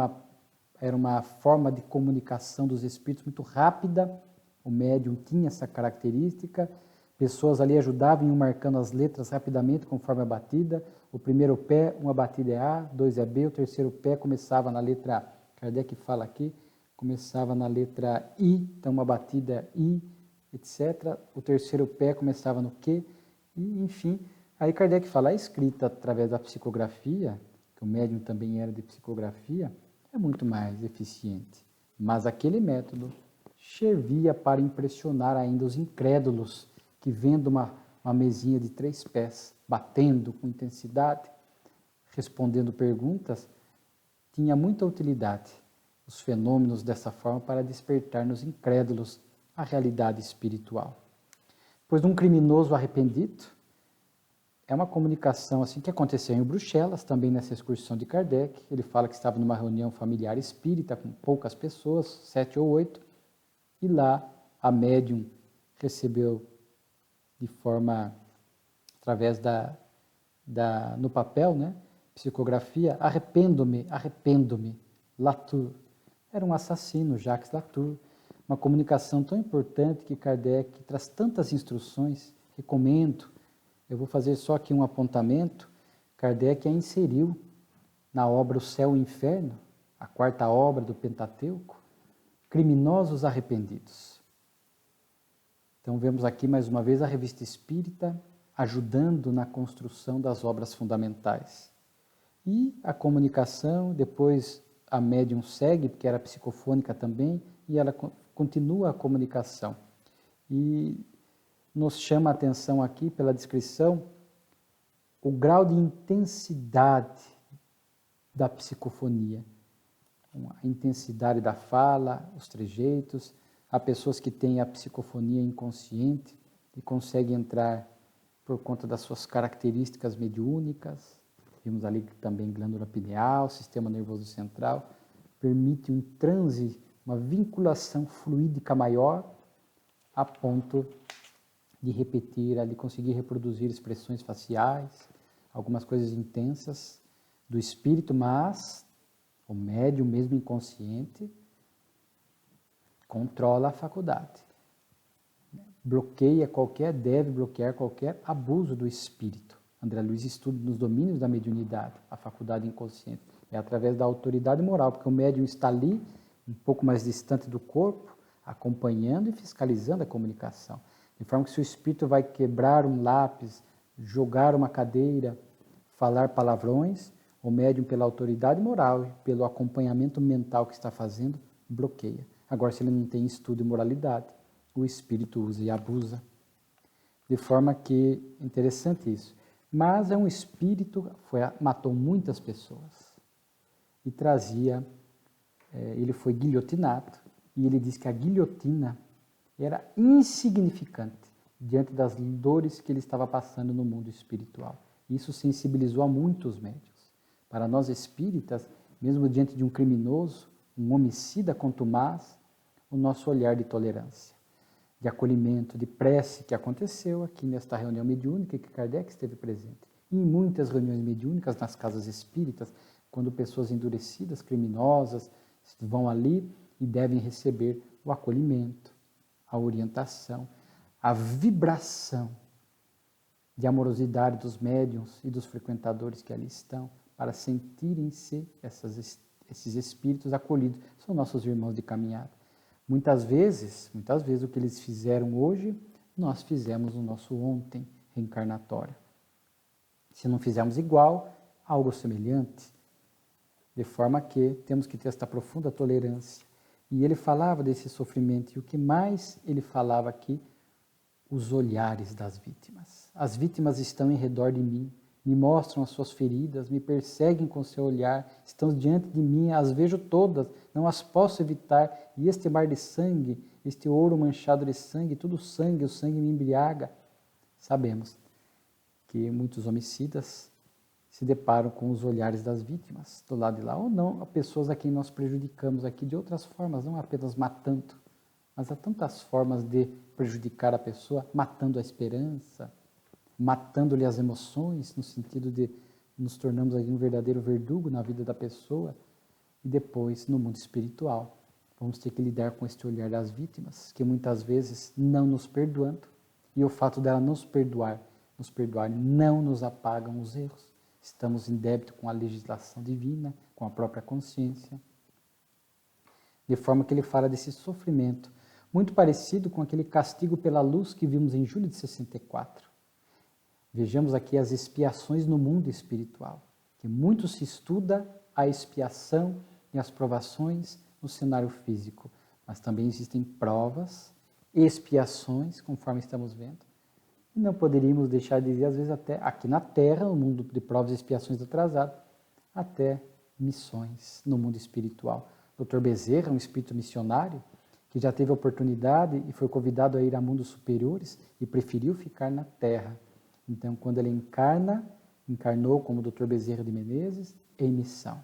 uma forma de comunicação dos espíritos muito rápida, o médium tinha essa característica, pessoas ali ajudavam, iam marcando as letras rapidamente conforme a batida, o primeiro pé, uma batida é A, 2 é B, o terceiro pé começava na letra, Kardec fala aqui, começava na letra I, então uma batida I, etc. O terceiro pé começava no Q, e enfim, aí Kardec fala, a escrita através da psicografia, que o médium também era de psicografia, é muito mais eficiente. Mas aquele método servia para impressionar ainda os incrédulos, que vendo uma mesinha de 3 pés, batendo com intensidade, respondendo perguntas, tinha muita utilidade os fenômenos dessa forma para despertar nos incrédulos a realidade espiritual. Pois um criminoso arrependido é uma comunicação assim que aconteceu em Bruxelas, também nessa excursão de Kardec. Ele fala que estava numa reunião familiar espírita com poucas pessoas, 7 ou 8, e lá a médium recebeu de forma, através no papel, né, psicografia, arrependo-me, Latour. Era um assassino, Jacques Latour. Uma comunicação tão importante que Kardec traz tantas instruções, recomendo. Eu vou fazer só aqui um apontamento. Kardec a inseriu na obra O Céu e o Inferno, a 4ª obra do Pentateuco, criminosos arrependidos. Então vemos aqui mais uma vez a Revista Espírita ajudando na construção das obras fundamentais. E a comunicação, depois a médium segue, porque era psicofônica também, e ela continua a comunicação. E nos chama a atenção aqui, pela descrição, o grau de intensidade da psicofonia. A intensidade da fala, os trejeitos. Há pessoas que têm a psicofonia inconsciente e conseguem entrar por conta das suas características mediúnicas. Vimos ali também glândula pineal, sistema nervoso central, permite um transe, uma vinculação fluídica maior, a ponto de repetir, ali conseguir reproduzir expressões faciais, algumas coisas intensas do espírito, mas o médium, mesmo inconsciente, controla a faculdade. Deve bloquear qualquer abuso do espírito. André Luiz estuda nos domínios da mediunidade, a faculdade inconsciente. É através da autoridade moral, porque o médium está ali, um pouco mais distante do corpo, acompanhando e fiscalizando a comunicação. De forma que se o espírito vai quebrar um lápis, jogar uma cadeira, falar palavrões, o médium, pela autoridade moral e pelo acompanhamento mental que está fazendo, bloqueia. Agora, se ele não tem estudo e moralidade, o espírito usa e abusa. De forma que, interessante isso. Mas é um espírito, matou muitas pessoas e trazia ele foi guilhotinado, e ele diz que a guilhotina era insignificante diante das dores que ele estava passando no mundo espiritual. Isso sensibilizou a muitos médiuns. Para nós espíritas, mesmo diante de um criminoso, um homicida contumaz, o nosso olhar de tolerância, de acolhimento, de prece que aconteceu aqui nesta reunião mediúnica que Kardec esteve presente. E em muitas reuniões mediúnicas nas casas espíritas, quando pessoas endurecidas, criminosas, vão ali e devem receber o acolhimento, a orientação, a vibração de amorosidade dos médiuns e dos frequentadores que ali estão, para sentirem-se esses espíritos acolhidos. São nossos irmãos de caminhada. Muitas vezes o que eles fizeram hoje, nós fizemos no nosso ontem reencarnatório. Se não fizermos igual, algo semelhante, de forma que temos que ter esta profunda tolerância. E ele falava desse sofrimento, e o que mais ele falava aqui, os olhares das vítimas. As vítimas estão em redor de mim, me mostram as suas feridas, me perseguem com seu olhar, estão diante de mim, as vejo todas, não as posso evitar, e este mar de sangue, este ouro manchado de sangue, tudo sangue, o sangue me embriaga. Sabemos que muitos homicidas se deparam com os olhares das vítimas do lado de lá, ou não, pessoas a quem nós prejudicamos aqui de outras formas, não apenas matando, mas há tantas formas de prejudicar a pessoa, matando a esperança, matando-lhe as emoções, no sentido de nos tornamos aí um verdadeiro verdugo na vida da pessoa, e depois, no mundo espiritual, vamos ter que lidar com este olhar das vítimas, que muitas vezes não nos perdoando, e o fato dela nos perdoar não nos apagam os erros. Estamos em débito com a legislação divina, com a própria consciência. De forma que ele fala desse sofrimento, muito parecido com aquele castigo pela luz que vimos em julho de 64. Vejamos aqui as expiações no mundo espiritual, que muito se estuda a expiação e as provações no cenário físico, mas também existem provas, expiações, conforme estamos vendo. E não poderíamos deixar de dizer, às vezes até aqui na Terra, no mundo de provas e expiações atrasado, até missões no mundo espiritual. Dr. Bezerra, um espírito missionário, que já teve a oportunidade e foi convidado a ir a mundos superiores e preferiu ficar na Terra. Então, quando ele encarnou como Dr. Bezerra de Menezes, em missão.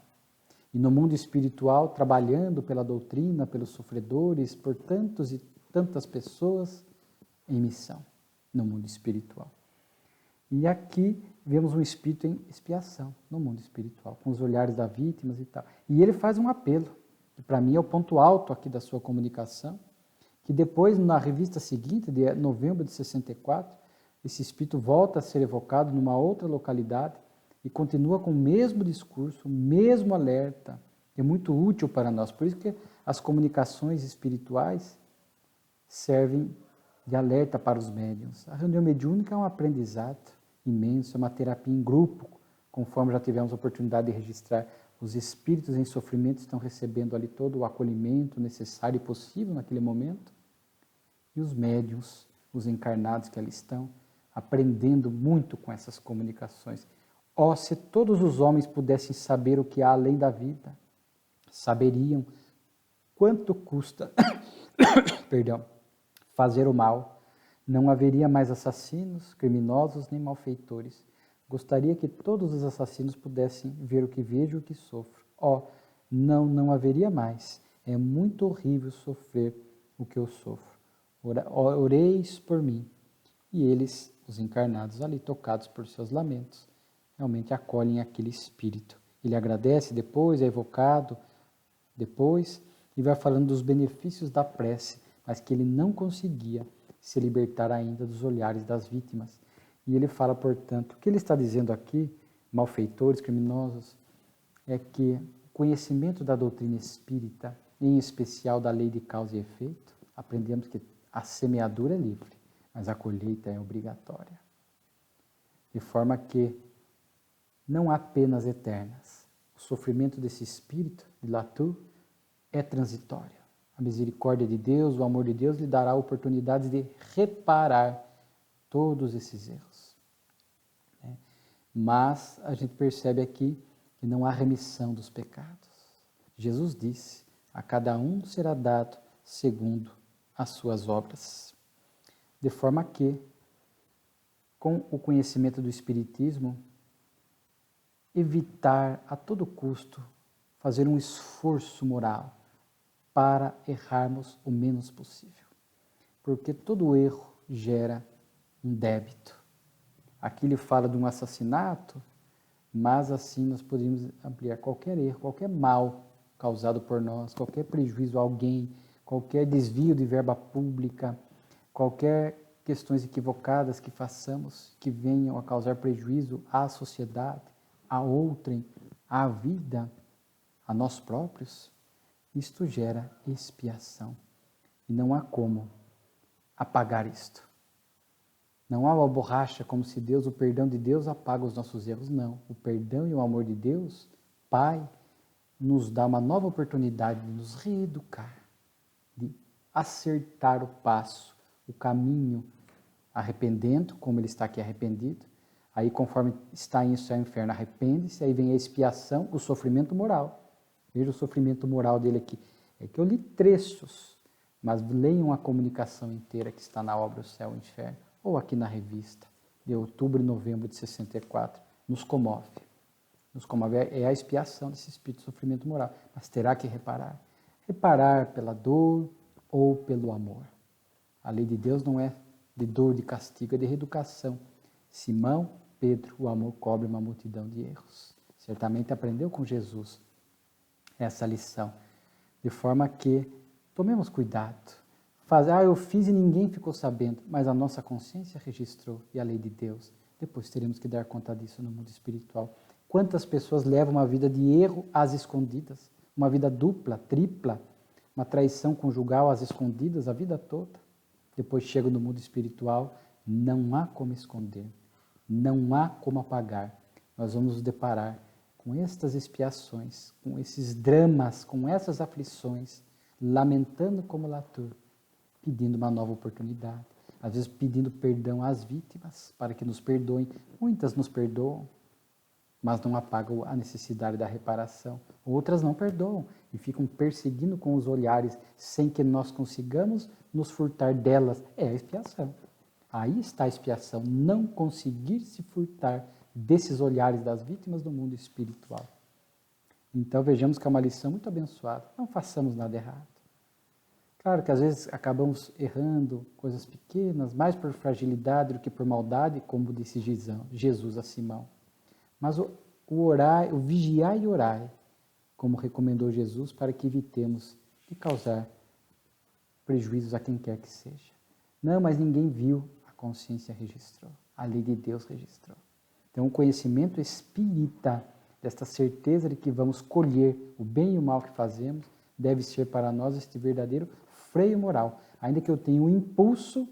E no mundo espiritual, trabalhando pela doutrina, pelos sofredores, por tantos e tantas pessoas, em missão, no mundo espiritual. E aqui vemos um espírito em expiação, no mundo espiritual, com os olhares das vítimas e tal. E ele faz um apelo, que para mim é o ponto alto aqui da sua comunicação, que depois, na revista seguinte, de novembro de 64, esse espírito volta a ser evocado numa outra localidade e continua com o mesmo discurso, o mesmo alerta, que é muito útil para nós. Por isso que as comunicações espirituais servem de alerta para os médiuns. A reunião mediúnica é um aprendizado imenso, é uma terapia em grupo, conforme já tivemos a oportunidade de registrar. Os espíritos em sofrimento estão recebendo ali todo o acolhimento necessário e possível naquele momento. E os médiuns, os encarnados que ali estão, aprendendo muito com essas comunicações. Oh, se todos os homens pudessem saber o que há além da vida, saberiam quanto custa fazer o mal. Não haveria mais assassinos, criminosos nem malfeitores. Gostaria que todos os assassinos pudessem ver o que vejo e o que sofro. Oh, não haveria mais. É muito horrível sofrer o que eu sofro. Oreis por mim. E eles, os encarnados ali, tocados por seus lamentos, realmente acolhem aquele espírito. Ele agradece depois, é evocado depois, e vai falando dos benefícios da prece, mas que ele não conseguia se libertar ainda dos olhares das vítimas. E ele fala, portanto, o que ele está dizendo aqui, malfeitores, criminosos, é que o conhecimento da doutrina espírita, em especial da lei de causa e efeito, aprendemos que a semeadura é livre, mas a colheita é obrigatória. De forma que não há penas eternas. O sofrimento desse espírito, de Latour, é transitório. A misericórdia de Deus, o amor de Deus, lhe dará oportunidades de reparar todos esses erros. Mas a gente percebe aqui que não há remissão dos pecados. Jesus disse, A cada um será dado segundo as suas obras. De forma que, com o conhecimento do Espiritismo, evitar a todo custo fazer um esforço moral para errarmos o menos possível. Porque todo erro gera um débito. Aqui ele fala de um assassinato, mas assim nós poderíamos ampliar qualquer erro, qualquer mal causado por nós, qualquer prejuízo a alguém, qualquer desvio de verba pública, qualquer questões equivocadas que façamos que venham a causar prejuízo à sociedade, a outrem, à vida, a nós próprios, isto gera expiação. E não há como apagar isto. Não há uma borracha como se o perdão de Deus apaga os nossos erros. Não. O perdão e o amor de Deus, Pai, nos dá uma nova oportunidade de nos reeducar, de acertar o passo, o caminho, arrependendo, como ele está aqui arrependido. Aí, conforme está em céu e inferno, arrepende-se, aí vem a expiação, o sofrimento moral. Veja o sofrimento moral dele aqui. É que eu li trechos, mas leiam a comunicação inteira que está na obra O Céu e o Inferno, ou aqui na revista, de outubro e novembro de 64. Nos comove. Nos comove. É a expiação desse espírito de sofrimento moral. Mas terá que reparar. Reparar pela dor ou pelo amor. A lei de Deus não é de dor, de castigo, é de reeducação. Simão, Pedro, o amor cobre uma multidão de erros. Certamente aprendeu com Jesus essa lição. De forma que tomemos cuidado. Eu fiz e ninguém ficou sabendo, mas a nossa consciência registrou e a lei de Deus. Depois teremos que dar conta disso no mundo espiritual. Quantas pessoas levam uma vida de erro às escondidas? Uma vida dupla, tripla, uma traição conjugal às escondidas a vida toda. Depois chegam no mundo espiritual, não há como esconder, não há como apagar. Nós vamos nos deparar com estas expiações, com esses dramas, com essas aflições, lamentando como Latour, pedindo uma nova oportunidade, às vezes pedindo perdão às vítimas, para que nos perdoem. Muitas nos perdoam, mas não apagam a necessidade da reparação. Outras não perdoam e ficam perseguindo com os olhares, sem que nós consigamos nos furtar delas. É a expiação. Aí está a expiação, não conseguir se furtar desses olhares das vítimas do mundo espiritual. Então vejamos que é uma lição muito abençoada. Não façamos nada errado. Claro que às vezes acabamos errando coisas pequenas, mais por fragilidade do que por maldade, como disse Jesus a Simão. Mas o orar, o vigiar e orar, como recomendou Jesus, para que evitemos de causar prejuízos a quem quer que seja. Não, mas ninguém viu, a consciência registrou, a lei de Deus registrou. Então, o conhecimento espírita, desta certeza de que vamos colher o bem e o mal que fazemos, deve ser para nós este verdadeiro freio moral. Ainda que eu tenha um impulso,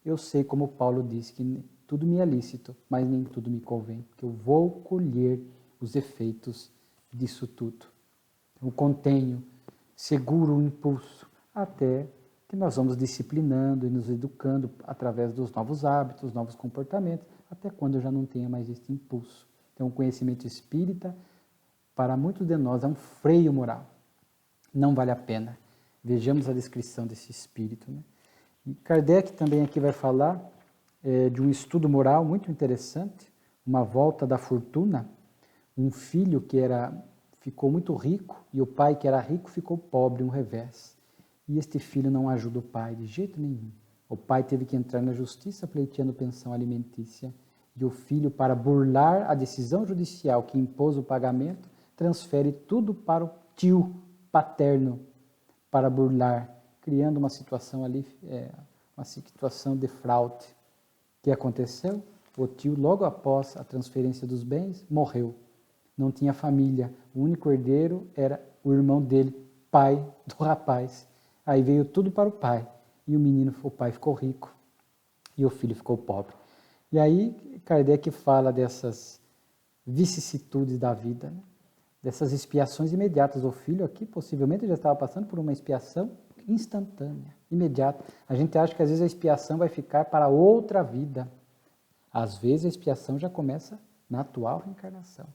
eu sei, como Paulo diz, que tudo me é lícito, mas nem tudo me convém, porque eu vou colher os efeitos disso tudo. Eu contenho, seguro o impulso, até que nós vamos disciplinando e nos educando através dos novos hábitos, novos comportamentos, até quando eu já não tenha mais este impulso. Então, o conhecimento espírita, para muitos de nós, é um freio moral. Não vale a pena. Vejamos a descrição desse espírito, né? E Kardec também aqui vai falar de um estudo moral muito interessante, uma volta da fortuna. Um filho que ficou muito rico e o pai que era rico ficou pobre, um revés. E este filho não ajuda o pai de jeito nenhum. O pai teve que entrar na justiça pleiteando pensão alimentícia e o filho, para burlar a decisão judicial que impôs o pagamento, transfere tudo para o tio paterno para burlar, criando uma situação ali, uma situação de fraude. O que aconteceu? O tio, logo após a transferência dos bens, morreu. Não tinha família. O único herdeiro era o irmão dele, pai do rapaz. Aí veio tudo para o pai. E o pai ficou rico e o filho ficou pobre. E aí Kardec fala dessas vicissitudes da vida, né? Dessas expiações imediatas. O filho aqui possivelmente já estava passando por uma expiação instantânea, imediata. A gente acha que às vezes a expiação vai ficar para outra vida. Às vezes a expiação já começa na atual reencarnação,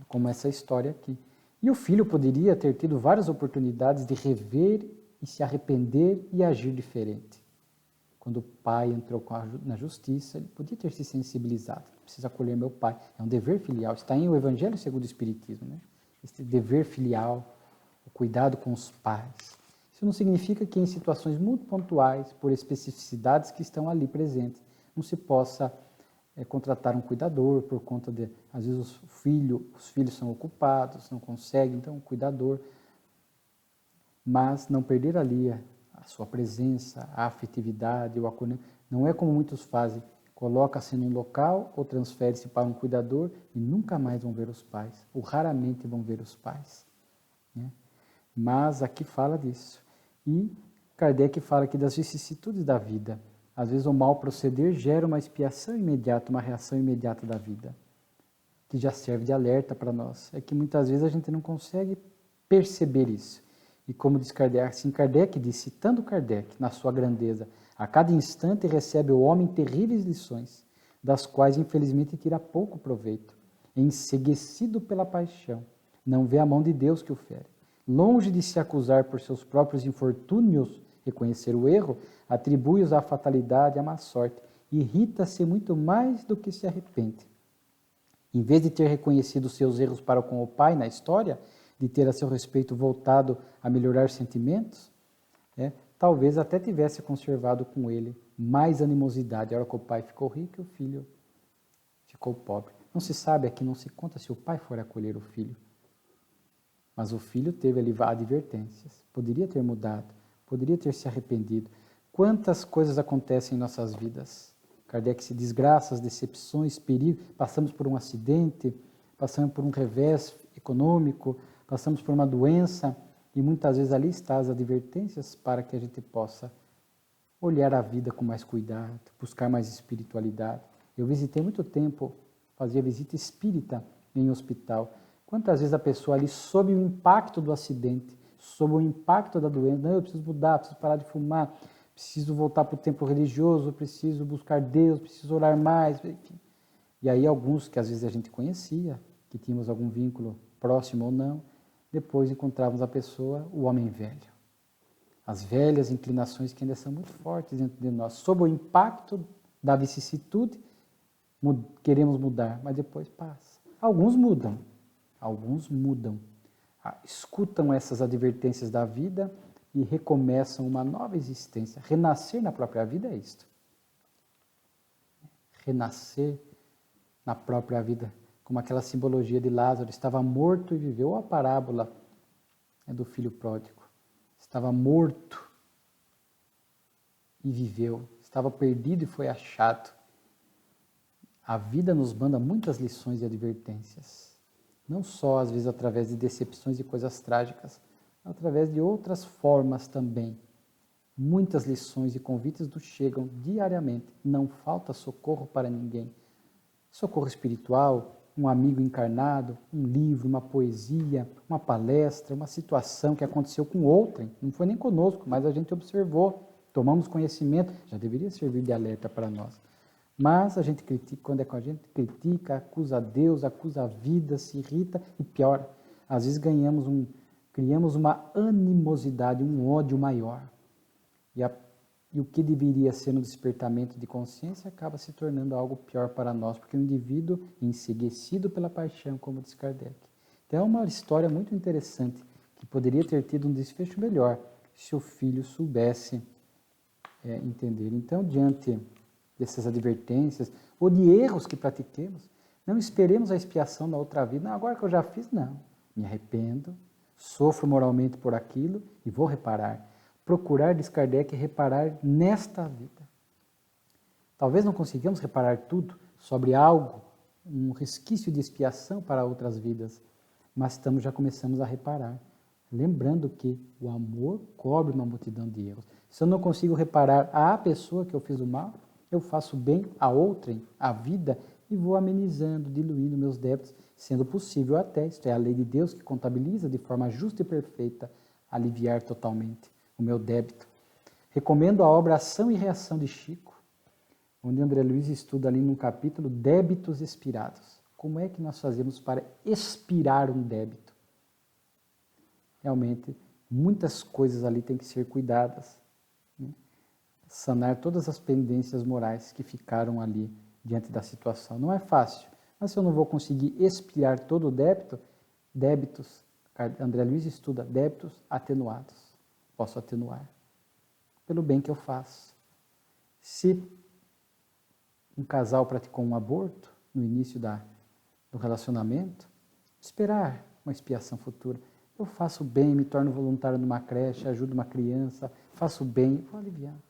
como essa história aqui. E o filho poderia ter tido várias oportunidades de rever e se arrepender e agir diferente. Quando o pai entrou na justiça, ele podia ter se sensibilizado. Preciso acolher meu pai. É um dever filial. Está em o Evangelho segundo o Espiritismo, né? Esse dever filial, o cuidado com os pais. Isso não significa que em situações muito pontuais, por especificidades que estão ali presentes, não se possa contratar um cuidador por conta de, às vezes, os filhos são ocupados, não conseguem, então um cuidador. Mas não perder ali a sua presença, a afetividade, o acolhimento. Não é como muitos fazem, coloca-se num local ou transfere-se para um cuidador e nunca mais vão ver os pais, ou raramente vão ver os pais. Né? Mas aqui fala disso. E Kardec fala aqui das vicissitudes da vida. Às vezes o mal proceder gera uma expiação imediata, uma reação imediata da vida, que já serve de alerta para nós. É que muitas vezes a gente não consegue perceber isso. E como diz Kardec, assim Kardec diz, citando Kardec, na sua grandeza, a cada instante recebe o homem terríveis lições, das quais infelizmente tira pouco proveito, enceguecido pela paixão, não vê a mão de Deus que o fere. Longe de se acusar por seus próprios infortúnios, reconhecer o erro, atribui-os à fatalidade e à má sorte, irrita-se muito mais do que se arrepende. Em vez de ter reconhecido seus erros para com o pai na história, de ter a seu respeito voltado a melhorar sentimentos, talvez até tivesse conservado com ele mais animosidade. A hora que o pai ficou rico, o filho ficou pobre. Não se sabe, aqui não se conta se o pai for acolher o filho. Mas o filho teve ali advertências. Poderia ter mudado, poderia ter se arrependido. Quantas coisas acontecem em nossas vidas? Kardec se desgraças, decepções, perigos. Passamos por um acidente, passamos por um revés econômico, passamos por uma doença e muitas vezes ali estão as advertências para que a gente possa olhar a vida com mais cuidado, buscar mais espiritualidade. Eu visitei muito tempo, fazia visita espírita em hospital. Quantas vezes a pessoa ali, sob o impacto do acidente, sob o impacto da doença, não, eu preciso mudar, preciso parar de fumar, preciso voltar para o templo religioso, preciso buscar Deus, preciso orar mais, enfim. E aí alguns que às vezes a gente conhecia, que tínhamos algum vínculo próximo ou não, depois encontrávamos a pessoa, o homem velho. As velhas inclinações que ainda são muito fortes dentro de nós. Sob o impacto da vicissitude, queremos mudar, mas depois passa. Alguns mudam, escutam essas advertências da vida e recomeçam uma nova existência. Renascer na própria vida é isto. Renascer na própria vida, como aquela simbologia de Lázaro, estava morto e viveu, ou a parábola do filho pródigo. Estava morto e viveu, estava perdido e foi achado. A vida nos manda muitas lições e advertências, não só às vezes através de decepções e coisas trágicas, através de outras formas também. Muitas lições e convites nos chegam diariamente, não falta socorro para ninguém. Socorro espiritual, um amigo encarnado, um livro, uma poesia, uma palestra, uma situação que aconteceu com outrem, não foi nem conosco, mas a gente observou, tomamos conhecimento, já deveria servir de alerta para nós. Mas a gente critica, quando é com a gente, critica, acusa a Deus, acusa a vida, se irrita e pior, às vezes criamos uma animosidade, um ódio maior. E o que deveria ser um despertamento de consciência acaba se tornando algo pior para nós, porque o indivíduo enceguecido pela paixão, como diz Kardec. Então é uma história muito interessante, que poderia ter tido um desfecho melhor, se o filho soubesse entender. Então, diante dessas advertências, ou de erros que pratiquemos, não esperemos a expiação na outra vida. Não, agora que eu já fiz, não. Me arrependo, sofro moralmente por aquilo e vou reparar. Procurar, diz Kardec, reparar nesta vida. Talvez não consigamos reparar tudo sobre algo, um resquício de expiação para outras vidas, mas já começamos a reparar. Lembrando que o amor cobre uma multidão de erros. Se eu não consigo reparar à pessoa que eu fiz o mal, eu faço bem a outrem, à vida, e vou amenizando, diluindo meus débitos, sendo possível até, isto é a lei de Deus que contabiliza de forma justa e perfeita, aliviar totalmente o meu débito. Recomendo a obra Ação e Reação de Chico, onde André Luiz estuda ali num capítulo débitos expirados. Como é que nós fazemos para expirar um débito? realmente muitas coisas ali têm que ser cuidadas, né? Sanar todas as pendências morais que ficaram ali diante da situação. Não é fácil, mas se eu não vou conseguir expiar todo o débitos, André Luiz estuda débitos atenuados. Posso atenuar pelo bem que eu faço. Se um casal praticou um aborto no início do relacionamento, esperar uma expiação futura. Eu faço bem, me torno voluntário numa creche, ajudo uma criança, faço bem, vou aliviando.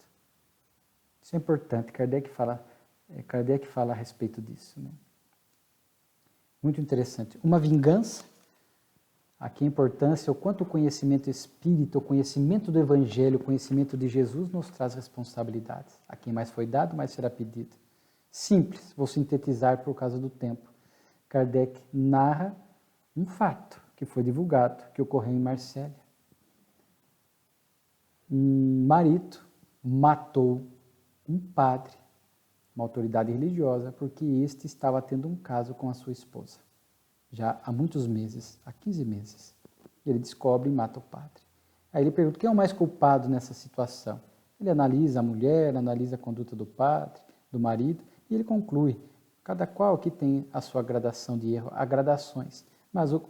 Isso é importante, Kardec fala a respeito disso, né? Muito interessante. Uma vingança, aqui a importância, o quanto o conhecimento espírita, o conhecimento do Evangelho, o conhecimento de Jesus nos traz responsabilidades. A quem mais foi dado, mais será pedido. Simples, vou sintetizar por causa do tempo. Kardec narra um fato que foi divulgado, que ocorreu em Marsella. Um marido matou um padre, uma autoridade religiosa, porque este estava tendo um caso com a sua esposa, já há muitos meses, há 15 meses. Ele descobre e mata o padre. Aí ele pergunta, quem é o mais culpado nessa situação? Ele analisa a mulher, analisa a conduta do padre, do marido, e ele conclui, cada qual que tem a sua gradação de erro, há gradações, mas o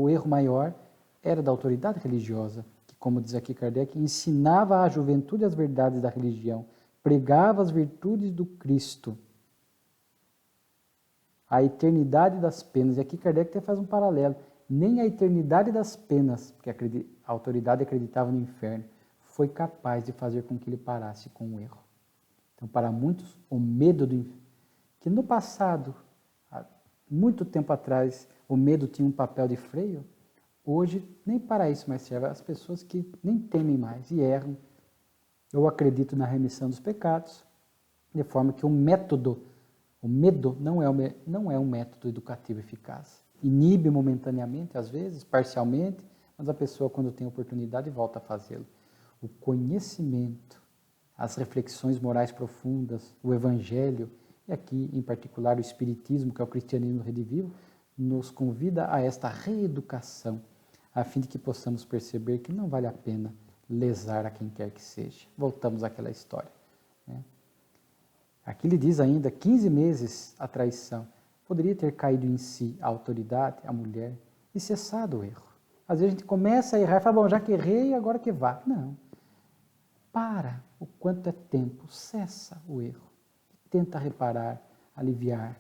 erro maior era da autoridade religiosa, que, como diz aqui Kardec, ensinava à juventude as verdades da religião, pregava as virtudes do Cristo, a eternidade das penas. E aqui Kardec até faz um paralelo. Nem a eternidade das penas, porque a autoridade acreditava no inferno, foi capaz de fazer com que ele parasse com o erro. Então, para muitos, o medo do inferno, que no passado, há muito tempo atrás, o medo tinha um papel de freio, hoje nem para isso mais serve. As pessoas que nem temem mais e erram. Eu acredito na remissão dos pecados, de forma que o medo não é um método educativo eficaz. Inibe momentaneamente, às vezes, parcialmente, mas a pessoa, quando tem oportunidade, volta a fazê-lo. O conhecimento, as reflexões morais profundas, o Evangelho, e aqui, em particular, o Espiritismo, que é o cristianismo redivivo, nos convida a esta reeducação, a fim de que possamos perceber que não vale a pena lesar a quem quer que seja. Voltamos àquela história, né? Aqui ele diz ainda, 15 meses a traição. Poderia ter caído em si a autoridade, a mulher, e cessado o erro. Às vezes a gente começa a errar e fala, bom, já que errei, agora que vá. Não. Para o quanto é tempo, cessa o erro. Tenta reparar, aliviar,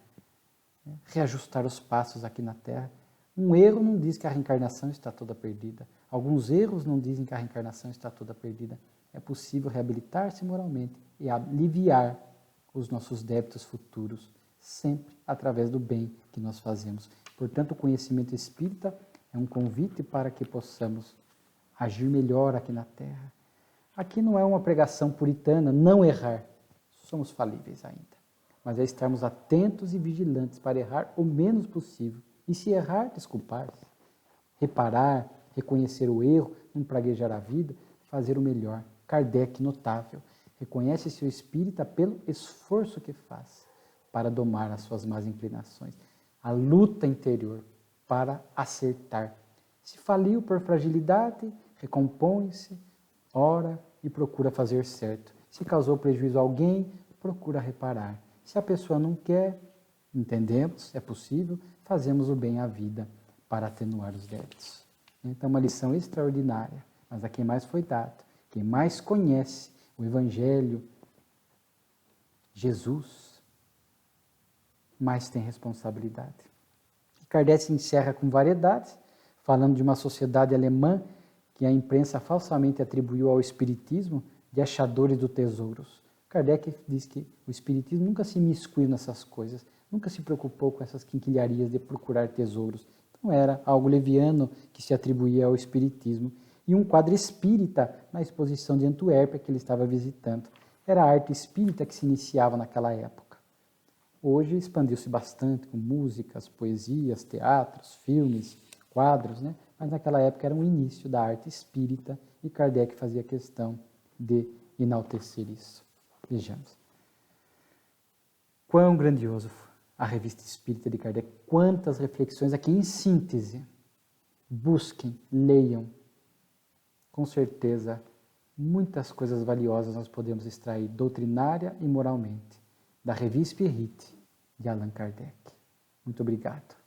né? Reajustar os passos aqui na Terra. Um erro não diz que a reencarnação está toda perdida. Alguns erros não dizem que a reencarnação está toda perdida. É possível reabilitar-se moralmente e aliviar os nossos débitos futuros, sempre através do bem que nós fazemos. Portanto, o conhecimento espírita é um convite para que possamos agir melhor aqui na Terra. Aqui não é uma pregação puritana, não errar. Somos falíveis ainda. Mas é estarmos atentos e vigilantes para errar o menos possível. E se errar, desculpar-se. Reparar, reconhecer o erro, não praguejar a vida, fazer o melhor. Kardec, notável. Reconhece seu espírita pelo esforço que faz para domar as suas más inclinações. A luta interior para acertar. Se faliu por fragilidade, recompõe-se, ora e procura fazer certo. Se causou prejuízo a alguém, procura reparar. Se a pessoa não quer, entendemos, é possível, fazemos o bem à vida para atenuar os débitos. Então, uma lição extraordinária, mas a quem mais foi dado, quem mais conhece o Evangelho, Jesus, mais tem responsabilidade. E Kardec encerra com variedades, falando de uma sociedade alemã que a imprensa falsamente atribuiu ao Espiritismo de achadores de tesouros. Kardec diz que o Espiritismo nunca se imiscuiu nessas coisas, nunca se preocupou com essas quinquilharias de procurar tesouros. Não era algo leviano que se atribuía ao Espiritismo. E um quadro espírita na exposição de Antuérpia que ele estava visitando. Era a arte espírita que se iniciava naquela época. Hoje expandiu-se bastante com músicas, poesias, teatros, filmes, quadros, né? Mas naquela época era um início da arte espírita e Kardec fazia questão de enaltecer isso. Vejamos. Quão grandioso a Revista Espírita de Kardec, quantas reflexões aqui em síntese. busquem, leiam. Com certeza, muitas coisas valiosas nós podemos extrair doutrinária e moralmente da Revue Spirite de Allan Kardec. Muito obrigado.